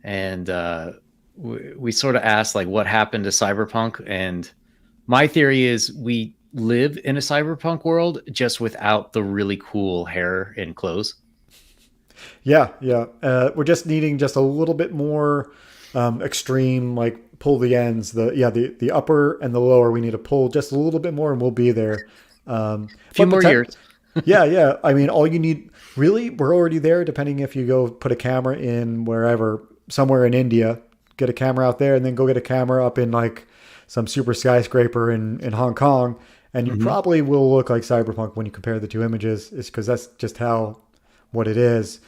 and we sort of asked like what happened to cyberpunk. And my theory is we live in a cyberpunk world just without the really cool hair and clothes. Yeah, yeah. We're just needing just a little bit more extreme, like pull the ends. The upper and the lower. We need to pull just a little bit more, and we'll be there. A few But the more tech, years. yeah, yeah. I mean, all you need really, we're already there. Depending if you go put a camera in wherever, somewhere in India, get a camera out there, and then go get a camera up in like some super skyscraper in Hong Kong, and you Hmm. probably will look like cyberpunk when you compare the two images. Is because that's just how what it is.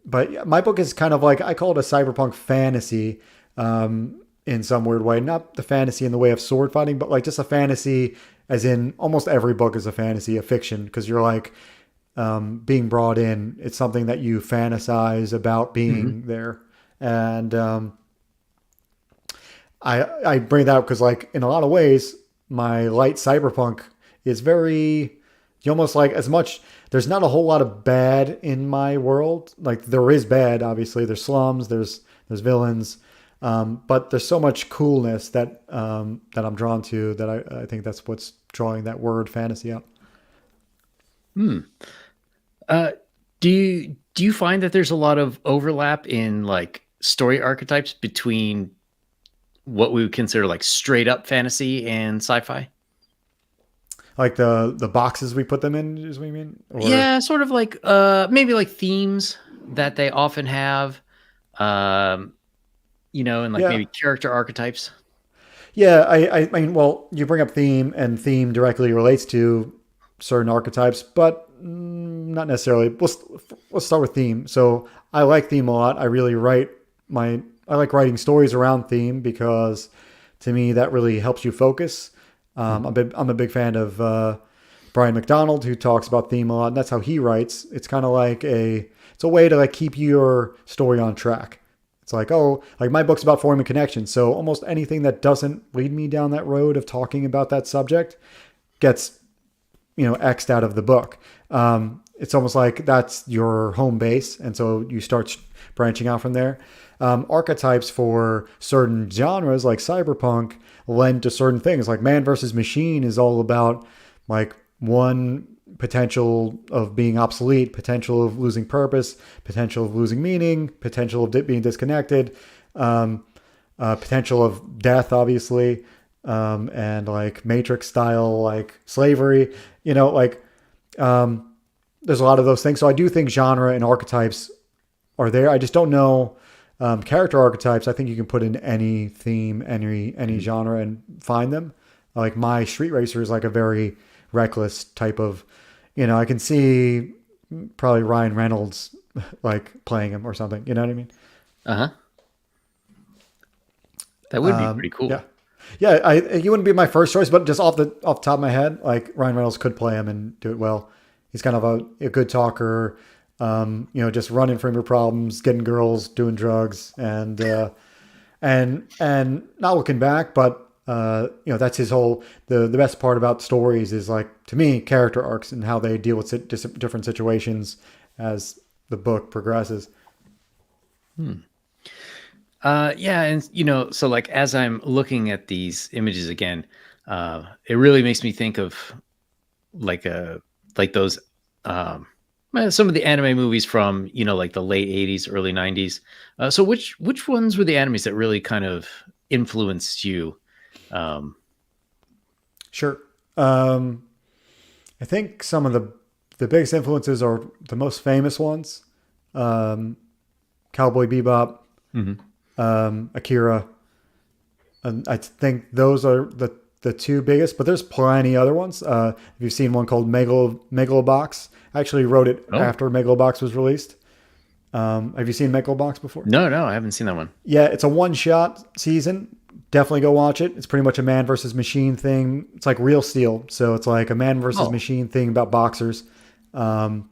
But yeah, my book is kind of like I call it a cyberpunk fantasy in some weird way. Not the fantasy in the way of sword fighting, but like just a fantasy, as in almost every book is a fantasy, a fiction, because you're like being brought in. It's something that you fantasize about Hmm. being there, and I bring that up because like in a lot of ways, my light cyberpunk is very you almost like as much there's not a whole lot of bad in my world. Like there is bad, obviously. There's slums, there's villains, but there's so much coolness that I'm drawn to that I think that's what's drawing that word fantasy out. Hmm. Uh, do you find that there's a lot of overlap in like story archetypes between what we would consider like straight up fantasy and sci-fi? Like the boxes we put them in is what you mean, or Yeah, sort of like maybe like themes that they often have, um, and like yeah. maybe character archetypes. Yeah, I mean, well, you bring up theme, and theme directly relates to certain archetypes, but not necessarily. Let's start with theme. So I like theme a lot. I like writing stories around theme because to me that really helps you focus. Mhm. I'm a big fan of Brian McDonald who talks about theme a lot, and that's how he writes. It's kind of like it's a way to like keep your story on track. It's like, oh, like my book's about forming connections. So almost anything that doesn't lead me down that road of talking about that subject gets, X'd out of the book. It's almost like that's your home base. And so you start branching out from there. Archetypes for certain genres like cyberpunk lend to certain things. Like man versus machine is all about like one potential of being obsolete, potential of losing purpose, potential of losing meaning, potential of being disconnected, um, potential of death, obviously, and like Matrix style, like slavery. Like there's a lot of those things. So I do think genre and archetypes are there. I just don't know character archetypes. I think you can put in any theme, any Mhm. genre, and find them. Like my Street Racer is like a very reckless type of, I can see probably Ryan Reynolds like playing him or something. You know what I mean? Uh-huh. That would be pretty Yeah, cool. yeah. He wouldn't be my first choice, but just off the top of my head, like Ryan Reynolds could play him and do it well. He's kind of a good talker. Just running from your problems, getting girls, doing drugs, and not looking back. But that's his whole. The best part about stories is like to me character arcs and how they deal with different situations as the book progresses. Hmm. Yeah, and so like as I'm looking at these images again, it really makes me think of like like those some of the anime movies from like the late 80s, early 90s. So which ones were the animes that really kind of influenced you? Um, Sure. Um, I think some of the biggest influences are the most famous ones: um, Cowboy Bebop, mhm. Akira. And I think those are the two biggest. But there's plenty other ones. Have you seen one called Megalobox? I actually wrote it Oh, after Megalobox was released. Have you seen Megalobox before? no, I haven't seen that one. Yeah, it's a one shot season. Definitely go watch it. It's pretty much a man versus machine thing. It's like Real Steel. So it's like a man versus Oh, machine thing about boxers. Um,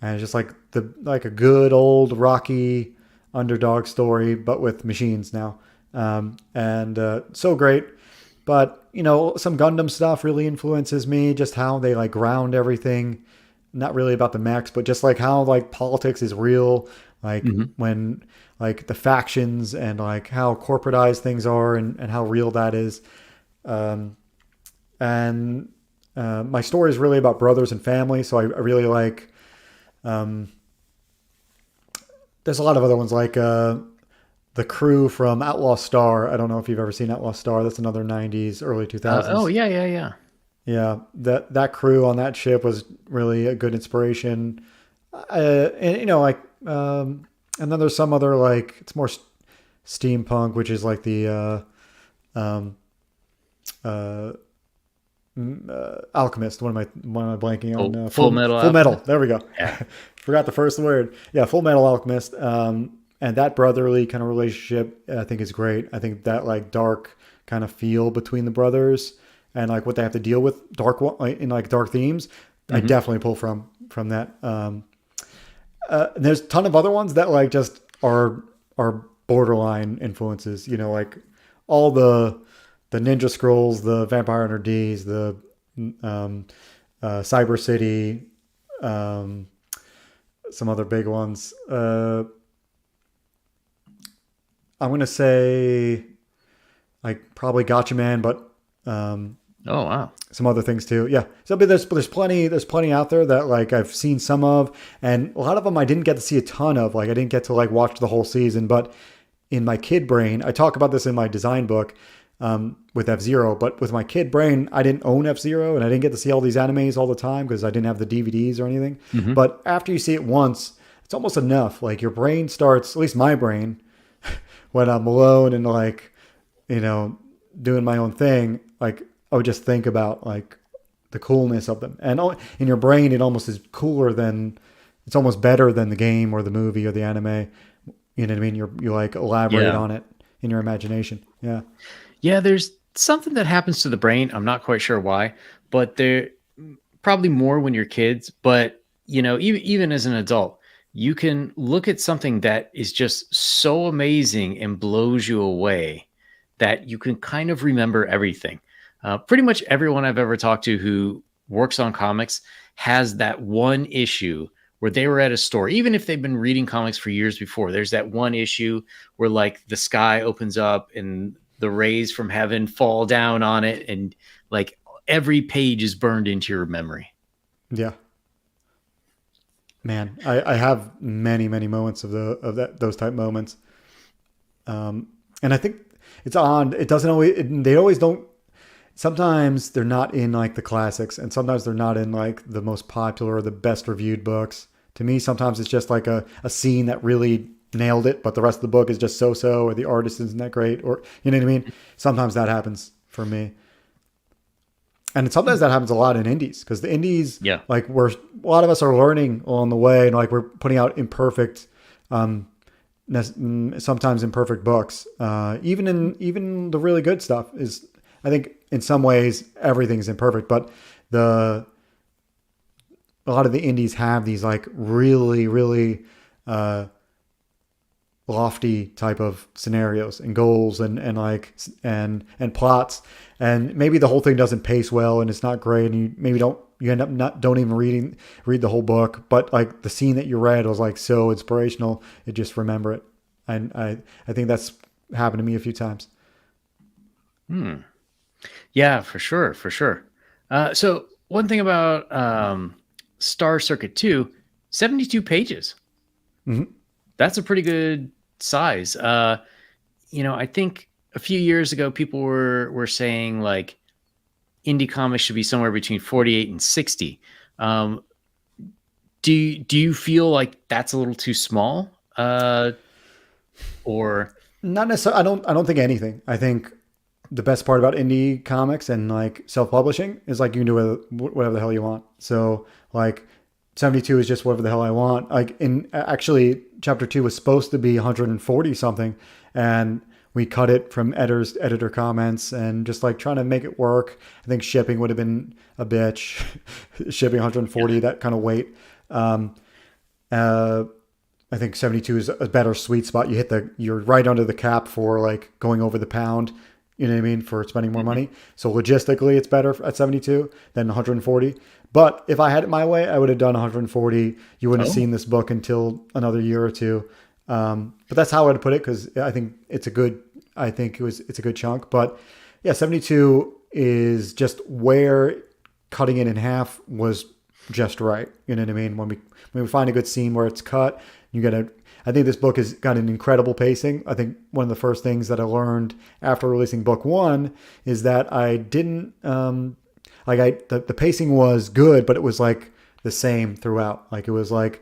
and it's just like a good old Rocky underdog story, but with machines now. And so great. But some Gundam stuff really influences me. Just how they like ground everything. not really about the mechs, but just like how like politics is real, like Hmm. when like the factions and like how corporatized things are and how real that is. Um, and my story is really about brothers and family, so I really like. Um, there's a lot of other ones like the crew from Outlaw Star. I don't know if you've ever seen Outlaw Star. That's another '90s, early Oh 2000s. yeah, yeah, yeah. Yeah, that crew on that ship was really a good inspiration. And you know, like, and then there's some other like it's more steampunk, which is like the um, uh, Alchemist. What am I blanking on? Full Metal Full Metal. Alchemist. There we go. Yeah. Forgot the first word. Yeah, Full Metal Alchemist. And that brotherly kind of relationship, I think, is great. I think that like dark kind of feel between the brothers and like what they have to deal with like, in like dark themes. I Hmm. definitely pull from that. And there's a ton of other ones that like just are borderline influences. You know, like all the Ninja Scrolls, the Vampire Hunter D's, the um, Cyber City, um, some other big ones. I'm gonna say like probably Gotcha Man, but um, Oh wow. some other things too. Yeah. So but there's plenty out there that like I've seen some of, and a lot of them I didn't get to see a ton of. Like I didn't get to like watch the whole season, but in my kid brain, I talk about this in my design book with F Zero. But with my kid brain, I didn't own F Zero, and I didn't get to see all these animes all the time because I didn't have the DVDs or anything. Hmm. But after you see it once, it's almost enough. Like your brain starts, at least my brain, when I'm alone and like you know doing my own thing, like I would just think about like the coolness of them, and in your brain, it almost is cooler than it's almost better than the game or the movie or the anime. You know what I mean? You like elaborate Yeah. on it in your imagination. Yeah. Yeah, there's something that happens to the brain. I'm not quite sure why, but there probably more when you're kids, but even as an adult, you can look at something that is just so amazing and blows you away that you can kind of remember everything. Pretty much everyone I've ever talked to who works on comics has that one issue where they were at a store, even if they've been reading comics for years before. There's that one issue where like the sky opens up and the rays from heaven fall down on it, and like every page is burned into your memory. Yeah. Man, I have many moments of that those type moments. And I think it's on. It doesn't always. They always don't. Sometimes they're not in like the classics, and sometimes they're not in like the most popular or the best reviewed books. To me, sometimes it's just like a scene that really nailed it, but the rest of the book is just so so, or the artist isn't that great, or you know what I mean. Sometimes that happens for me, and sometimes that happens a lot in indies because the indies, Yeah. like we're a lot of us are learning along the way, and like we're putting out imperfect um, sometimes imperfect books. Even the really good stuff is, I think, in some ways everything's imperfect, but the a lot of the indies have these like really uh, lofty type of scenarios and goals and like and plots, and maybe the whole thing doesn't pace well and it's not great, and you maybe you end up not don't even read the whole book, but like the scene that you read was like so inspirational, you just remember it. And I think that's happened to me a few times. Hmm. Yeah, for sure, for sure. So one thing about Star Circuit 2, 72 pages. Hmm. That's a pretty good size. I think a few years ago people were saying like indie comics should be somewhere between 48 and 60. Um, do you feel like that's a little too small? Or Not necessarily. I don't think anything. I think the best part about indie comics and like self-publishing is like you can do whatever the hell you want. So like 72 is just whatever the hell I want. Like in actually chapter 2 was supposed to be 140 something, and we cut it from editor comments and just like trying to make it work. I think shipping would have been a bitch. Shipping yeah, 140, that kind of weight. Um, uh, I think 72 is a better sweet spot. You're right under the cap for like going over the pound. You know what I mean? For spending more money. So logistically, it's better at 72 than 140. But if I had it my way, I would have done 140. You wouldn't have Oh, seen this book until another year or two. But that's how I'd put it because I think it's a good. I think it's a good chunk. But yeah, 72 is just where cutting it in half was just right. You know what I mean? When we find a good scene where it's cut, you get a. I think this book has got an incredible pacing. I think one of the first things that I learned after releasing book one is that I didn't the pacing was good, but it was like the same throughout. Like it was like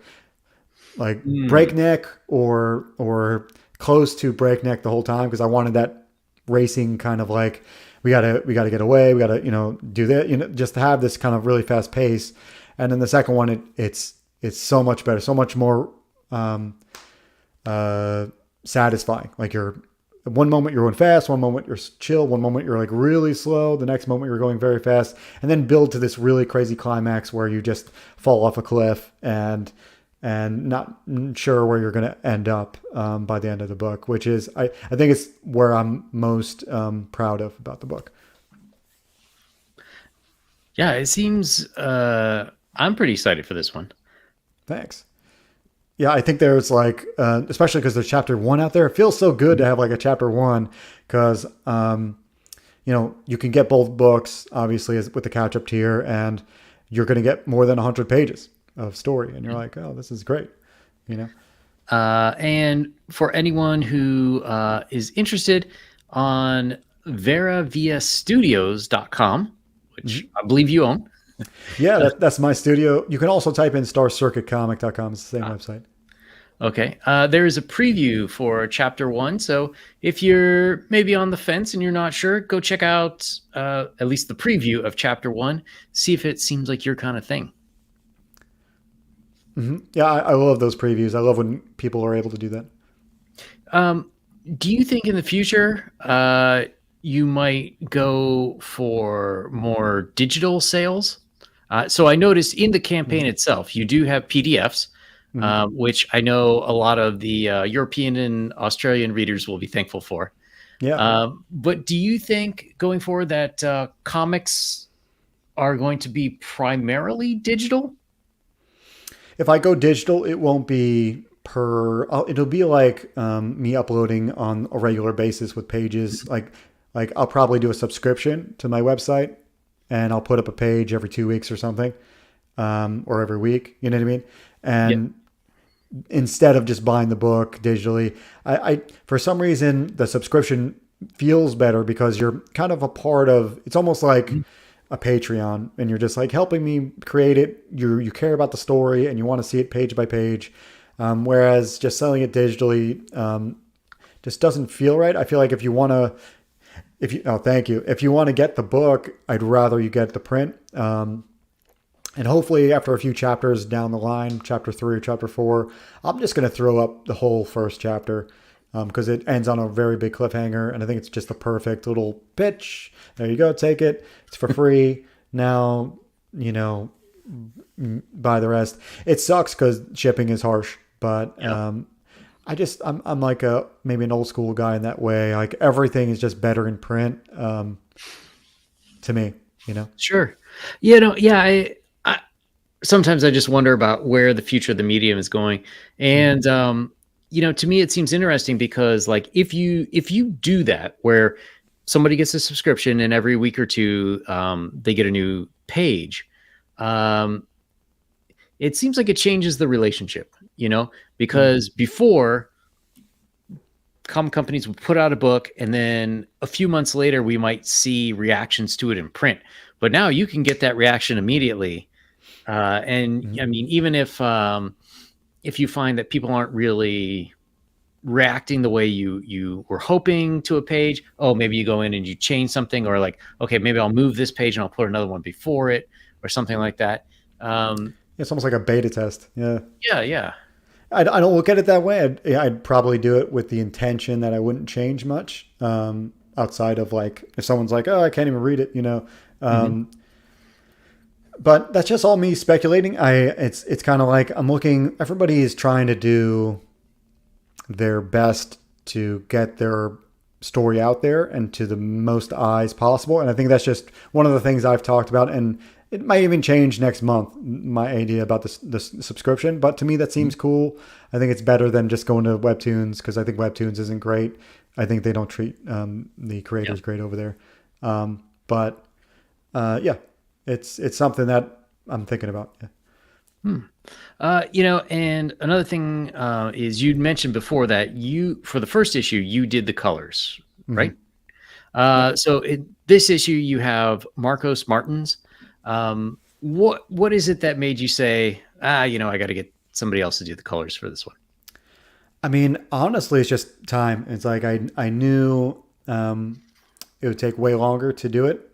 mm, breakneck or close to breakneck the whole time because I wanted that racing kind of like we gotta get away, we gotta do that, just to have this kind of really fast pace. And then the second one, it's so much better, so much more um, satisfying. Like you're one moment you're going fast, one moment you're chill, one moment you're like really slow, the next moment you're going very fast, and then build to this really crazy climax where you just fall off a cliff and not sure where you're going to end up by the end of the book, which is I think it's where I'm most proud of about the book. yeah. It seems I'm pretty excited for this one. Thanks. Yeah, I think there's like, especially because there's chapter one out there. It feels so good to have like a chapter one because, you can get both books, obviously, with the catch up tier, and you're going to get more than 100 pages of story. And you're like, oh, this is great. You know? And for anyone who is interested on veraviastudios.com, which I believe you own. Yeah, that's my studio. You can also type in starcircuitcomic.com. It's the same website. Okay. There is a preview for chapter one. So if you're maybe on the fence and you're not sure, go check out at least the preview of chapter one. See if it seems like your kind of thing. Yeah, I love those previews. I love when people are able to do that. Um, do you think in the future you might go for more digital sales? So I noticed in the campaign Hmm. itself, you do have PDFs, Hmm. which I know a lot of the European and Australian readers will be thankful for. Yeah. But do you think going forward that comics are going to be primarily digital? If I go digital, it won't be it'll be like me uploading on a regular basis with pages. Like I'll probably do a subscription to my website, and I'll put up a page every 2 weeks or something, or every week. You know what I mean? Yep. And instead of just buying the book digitally, I for some reason the subscription feels better because you're kind of a part of. It's almost like a Patreon, and you're just like helping me create it. You care about the story, and you want to see it page by page. Whereas just selling it digitally just doesn't feel right. I feel like if you want to, if you oh thank you, if you want to get the book, I'd rather you get the print. And hopefully, after a few chapters down the line, chapter three or chapter four, I'm just going to throw up the whole first chapter because it ends on a very big cliffhanger. And I think it's just a perfect little pitch. There you go. Take it. It's for free. Now, you know, buy the rest. It sucks because shipping is harsh, but Yep. I'm like maybe an old school guy in that way. Like everything is just better in print to me, you know? Sure. You know, yeah, I sometimes I just wonder about where the future of the medium is going. Mm. And to me it seems interesting because like if you do that where somebody gets a subscription and every week or two they get a new page, um, it seems like it changes the relationship, Mm. because before comic companies would put out a book and then a few months later we might see reactions to it in print. But now you can get that reaction immediately. And Mm. I mean, even if you find that people aren't really reacting the way you were hoping to a page, oh, maybe you go in and you change something, or like, okay, maybe I'll move this page and I'll put another one before it, or something like that. Um, It's almost like a beta test. Yeah. yeah, yeah. I don't look at it that way. I'd probably do it with the intention that I wouldn't change much outside of like if someone's like, oh, I can't even read it, you know. Hmm. Um, but that's just all me speculating. It's kind of like I'm looking. Everybody is trying to do their best to get their story out there and to the most eyes possible. And I think that's just one of the things I've talked about. And it might even change next month, my idea about the subscription. But to me, that seems cool. I think it's better than just going to Webtoons because I think Webtoons isn't great. I think they don't treat the Yeah. creators great over there. But yeah, it's something that I'm thinking about. Yeah. Hmm. And another thing is you'd mentioned before that for the first issue, you did the colors, Hmm. right? Yep. So in this issue, you have Marcos Martins. What is it that made you say, I got to get somebody else to do the colors for this one? I mean, honestly, it's just time. It's like I knew it would take way longer to do it.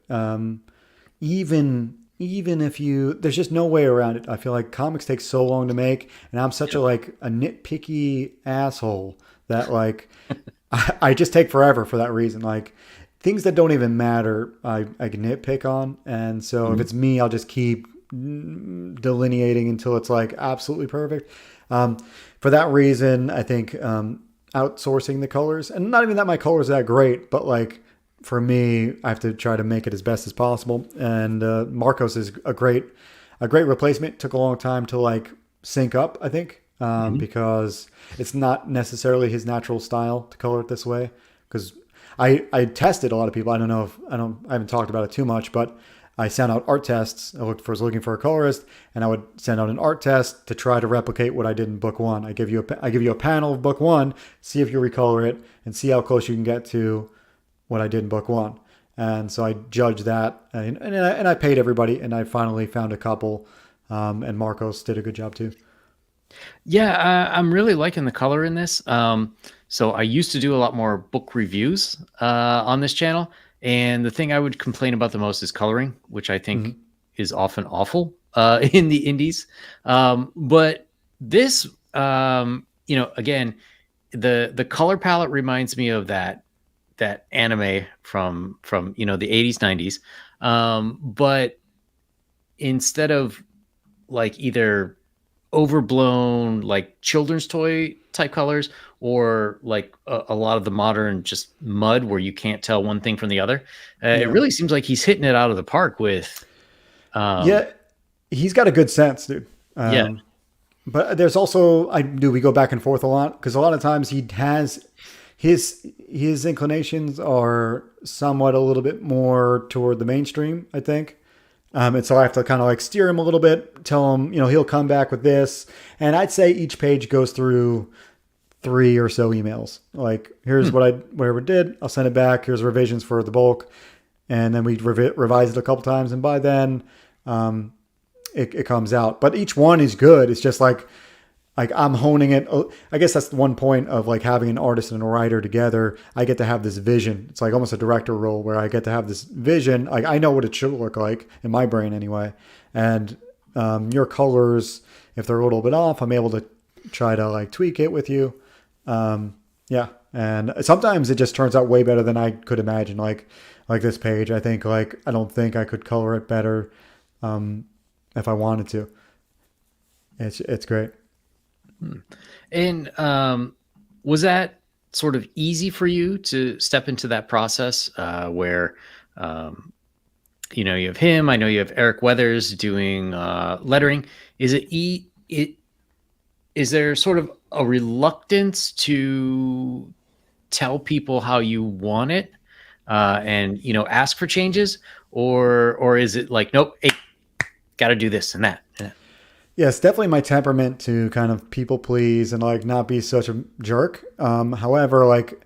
Even if you, there's just no way around it. I feel like comics take so long to make, and I'm such Yeah. a nitpicky asshole that like I just take forever for that reason. Like things that don't even matter, I can nitpick on, and so if Mhm. it's me, I'll just keep delineating until it's like absolutely perfect. Um, for that reason, I think outsourcing the colors, and not even that my colors are that great, but like for me, I have to try to make it as best as possible. And Marcos is a great replacement. Took a long time to like sync up, I think, Mhm. because it's not necessarily his natural style to color it this way. Because I tested a lot of people. I don't know if I haven't talked about it too much, but I sent out art tests. Was looking for a colorist, and I would send out an art test to try to replicate what I did in book one. I give you a panel of book one, see if you recolor it, and see how close you can get to what I did in book one. And so I judged that, and I paid everybody, and I finally found a couple, and Marcos did a good job too. Yeah, I'm really liking the color in this. So I used to do a lot more book reviews on this channel, and the thing I would complain about the most is coloring, which I think Hmm. is often awful in the indies. But this, again, the color palette reminds me of that anime from the 80s 90s, but instead of like either overblown like children's toy type colors or like a lot of the modern just mud where you can't tell one thing from the other. It Yeah, really seems like he's hitting it out of the park with yeah, he's got a good sense, dude. yeah. But there's also I do we go back and forth a lot because a lot of times he has his inclinations are somewhat a little bit more toward the mainstream, I think. And so I have to kind of like steer him a little bit, tell him, he'll come back with this. And I'd say each page goes through three or so emails. Like, here's Hmm. whatever did. I'll send it back. Here's revisions for the bulk. And then we revise it a couple times. And by then, it comes out. But each one is good. It's just like I'm honing it. I guess that's the one point of like having an artist and a writer together. I get to have this vision. It's like almost a director role where I get to have this vision. Like I know what it should look like in my brain anyway. And your colors, if they're a little bit off, I'm able to try to like tweak it with you. Yeah, and sometimes it just turns out way better than I could imagine. Like this page, I think like I don't think I could color it better if I wanted to. It's great. Hmm. And was that sort of easy for you to step into that process where um, you have him, I know you have Eric Weathers doing lettering. Is there sort of a reluctance to tell people how you want it and ask for changes, or is it like, nope, hey, got to do this and that? Yeah. Yeah, it's definitely my temperament to kind of people please and like not be such a jerk. However, like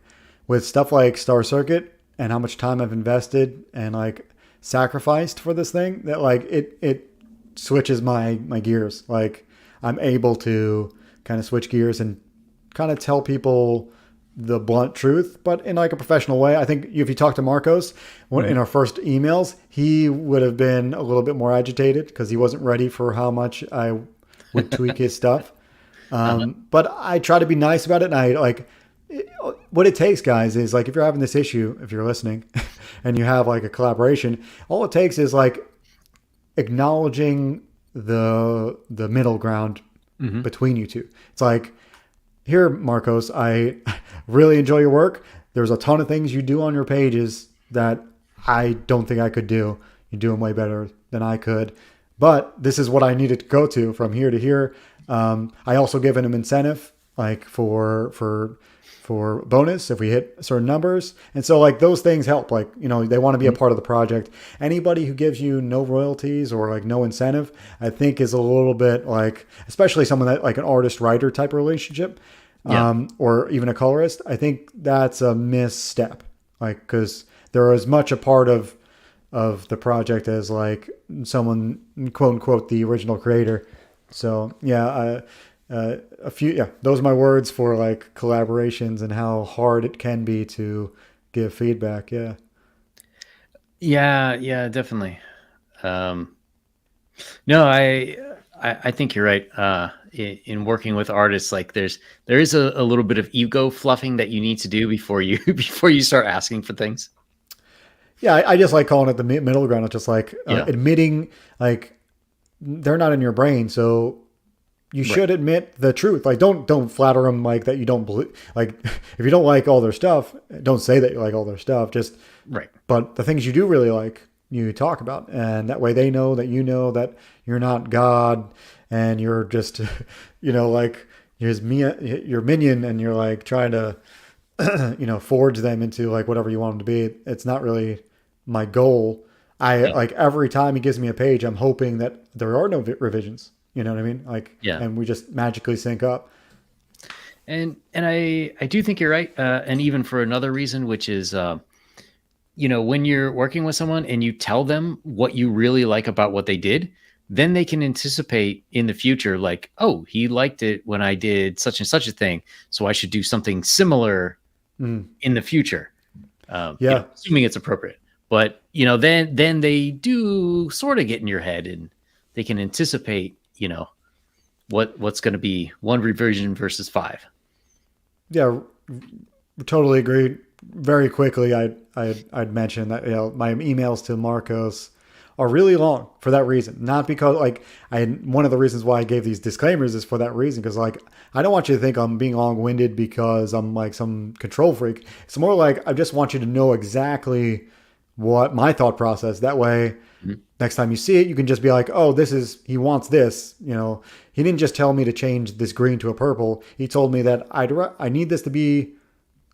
with stuff like Star Circuit and how much time I've invested and like sacrificed for this thing, that like it switches my gears. Like I'm able to kind of switch gears and kind of tell people the blunt truth, but in like a professional way. I think if you talk to Marcos in Mhm. our first emails, he would have been a little bit more agitated because he wasn't ready for how much I would tweak his stuff. Uh-huh. But I try to be nice about it, and I like what it takes, guys. Is like if you're having this issue, if you're listening, and you have like a collaboration, all it takes is like acknowledging the middle ground Mhm. between you two. It's like here, Marcos, I really enjoy your work. there's a ton of things you do on your pages that I don't think I could do. You do them way better than I could. But this is what I needed to go to from here to here. I also given him incentive like for bonus if we hit certain numbers. And so like those things help. Like, they want to be a part of the project. Anybody who gives you no royalties or like no incentive, I think is a little bit like, especially someone that like an artist writer type of relationship, Yeah. or even a colorist. I think that's a misstep. Like, cause they're as much a part of the project as like someone quote unquote the original creator. So yeah, a few, yeah, those are my words for like collaborations and how hard it can be to give feedback. Yeah. Yeah, yeah, definitely. Um, no, I think you're right. In working with artists, like there is a little bit of ego fluffing that you need to do before you before you start asking for things. Yeah. I just like calling it the middle ground. It's just like Yeah. admitting like they're not in your brain. So you Right. should admit the truth. Like don't flatter them like that. You don't believe, like, if you don't like all their stuff, don't say that you like all their stuff. Just, Right. but the things you do really like, you talk about, and that way they know that that you're not God, and you're just, like your minion, and you're like trying to, forge them into like whatever you want them to be. It's not really my goal. I Yeah. like every time he gives me a page, I'm hoping that there are no revisions. You know what I mean? Like, Yeah. and we just magically sync up. And I do think you're right. And even for another reason, which is when you're working with someone and you tell them what you really like about what they did, then they can anticipate in the future, like, oh, he liked it when I did such and such a thing, so I should do something similar Mm, in the future. yeah, Assuming it's appropriate. But then they do sort of get in your head, and they can anticipate, what's going to be one reversion versus five. yeah, totally agree. Very quickly, I'd mention that my emails to Marcos are really long for that reason. Not because like one of the reasons why I gave these disclaimers is for that reason, because like I don't want you to think I'm being long winded because I'm like some control freak. It's more like I just want you to know exactly what my thought process. That way, Mhm. next time you see it, you can just be like, oh, he wants this. He didn't just tell me to change this green to a purple. He told me that I need this to be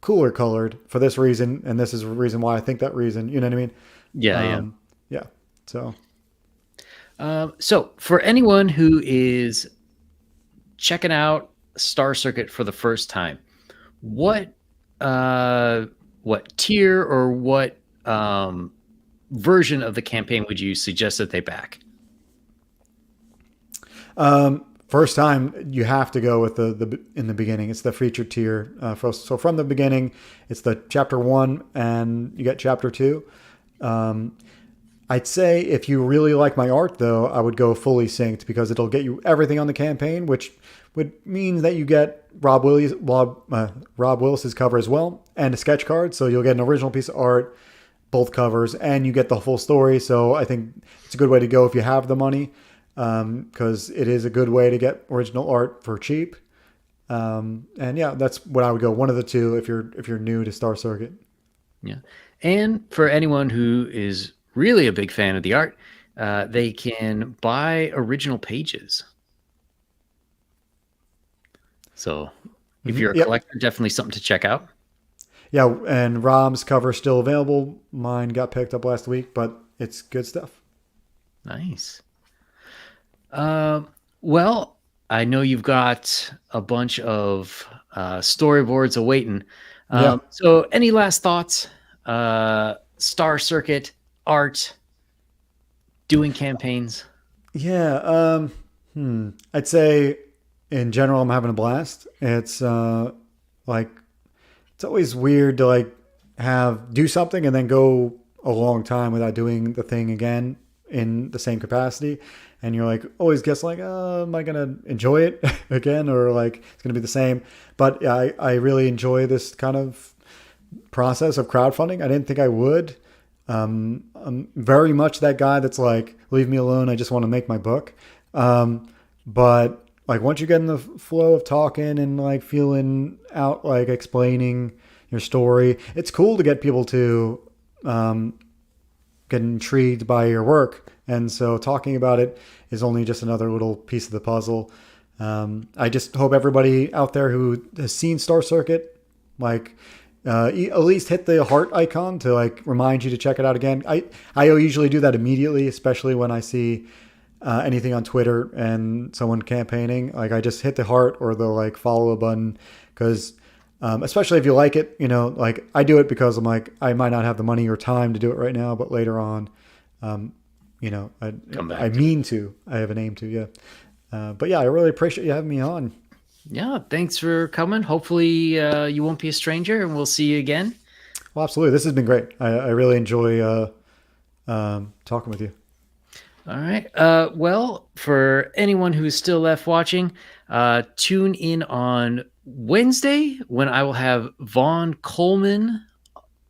cooler colored for this reason, and this is the reason why I think that reason. You know what I mean? Yeah, yeah. Yeah. So, So for anyone who is checking out Star Circuit for the first time, what uh, what tier or what version of the campaign would you suggest that they back? first time you have to go with the in the beginning. It's the featured tier. So from the beginning, it's the chapter 1, and you get chapter 2. I'd say if you really like my art, though, I would go fully synced because it'll get you everything on the campaign, which would mean that you get Rob Willis's cover as well, and a sketch card. So you'll get an original piece of art, both covers, and you get the full story. So I think it's a good way to go if you have the money, because it is a good way to get original art for cheap. And yeah, that's what I would go. One of the two if you're new to Star Circuit. Yeah. And for anyone who is really a big fan of the art, they can buy original pages. So if you're a Yep. collector, definitely something to check out. Yeah, and Rob's cover is still available. Mine got picked up last week, but it's good stuff. Nice. Well, I know you've got a bunch of storyboards awaiting. Yeah. So, any last thoughts? Star Circuit, art, doing campaigns. Yeah. I'd say in general, I'm having a blast. It's like it's always weird to like do something and then go a long time without doing the thing again in the same capacity. And you're like always guess like, am I gonna enjoy it again, or like it's gonna be the same? But yeah, I really enjoy this kind of process of crowdfunding. I didn't think I would. I'm very much that guy that's like, leave me alone. I just want to make my book. But like once you get in the flow of talking and like feeling out, like explaining, your story. It's cool to get people to get intrigued by your work. And so talking about it is only just another little piece of the puzzle. I just hope everybody out there who has seen Star Circuit, like, at least hit the heart icon to like remind you to check it out again. I usually do that immediately, especially when I see anything on Twitter and someone campaigning. Like I just hit the heart or the like follow button because especially if you like it, like I do it because I'm like I might not have the money or time to do it right now, but later on, um, I Come I back to it. mean to. I have an aim to, yeah. But yeah, I really appreciate you having me on. Yeah, thanks for coming. Hopefully, you won't be a stranger, and we'll see you again. Well, absolutely, this has been great. I really enjoy talking with you. All right. Well, for anyone who's still left watching, tune in on Wednesday when I will have Vaughn Coleman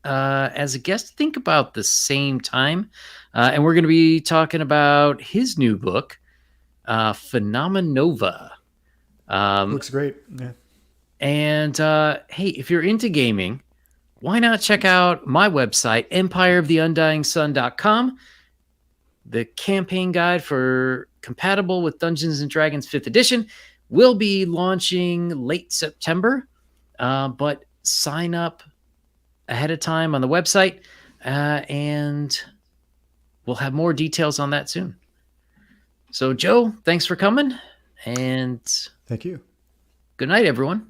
as a guest. Think about the same time. And we're going to be talking about his new book, Phenomenova. Um, Looks great. Yeah. and hey, if you're into gaming, why not check out my website, empireoftheundyingsun.com, the campaign guide for compatible with Dungeons and Dragons 5th edition will be launching late September, but sign up ahead of time on the website, and we'll have more details on that soon. So, Joe, thanks for coming, and Thank you. good night, everyone.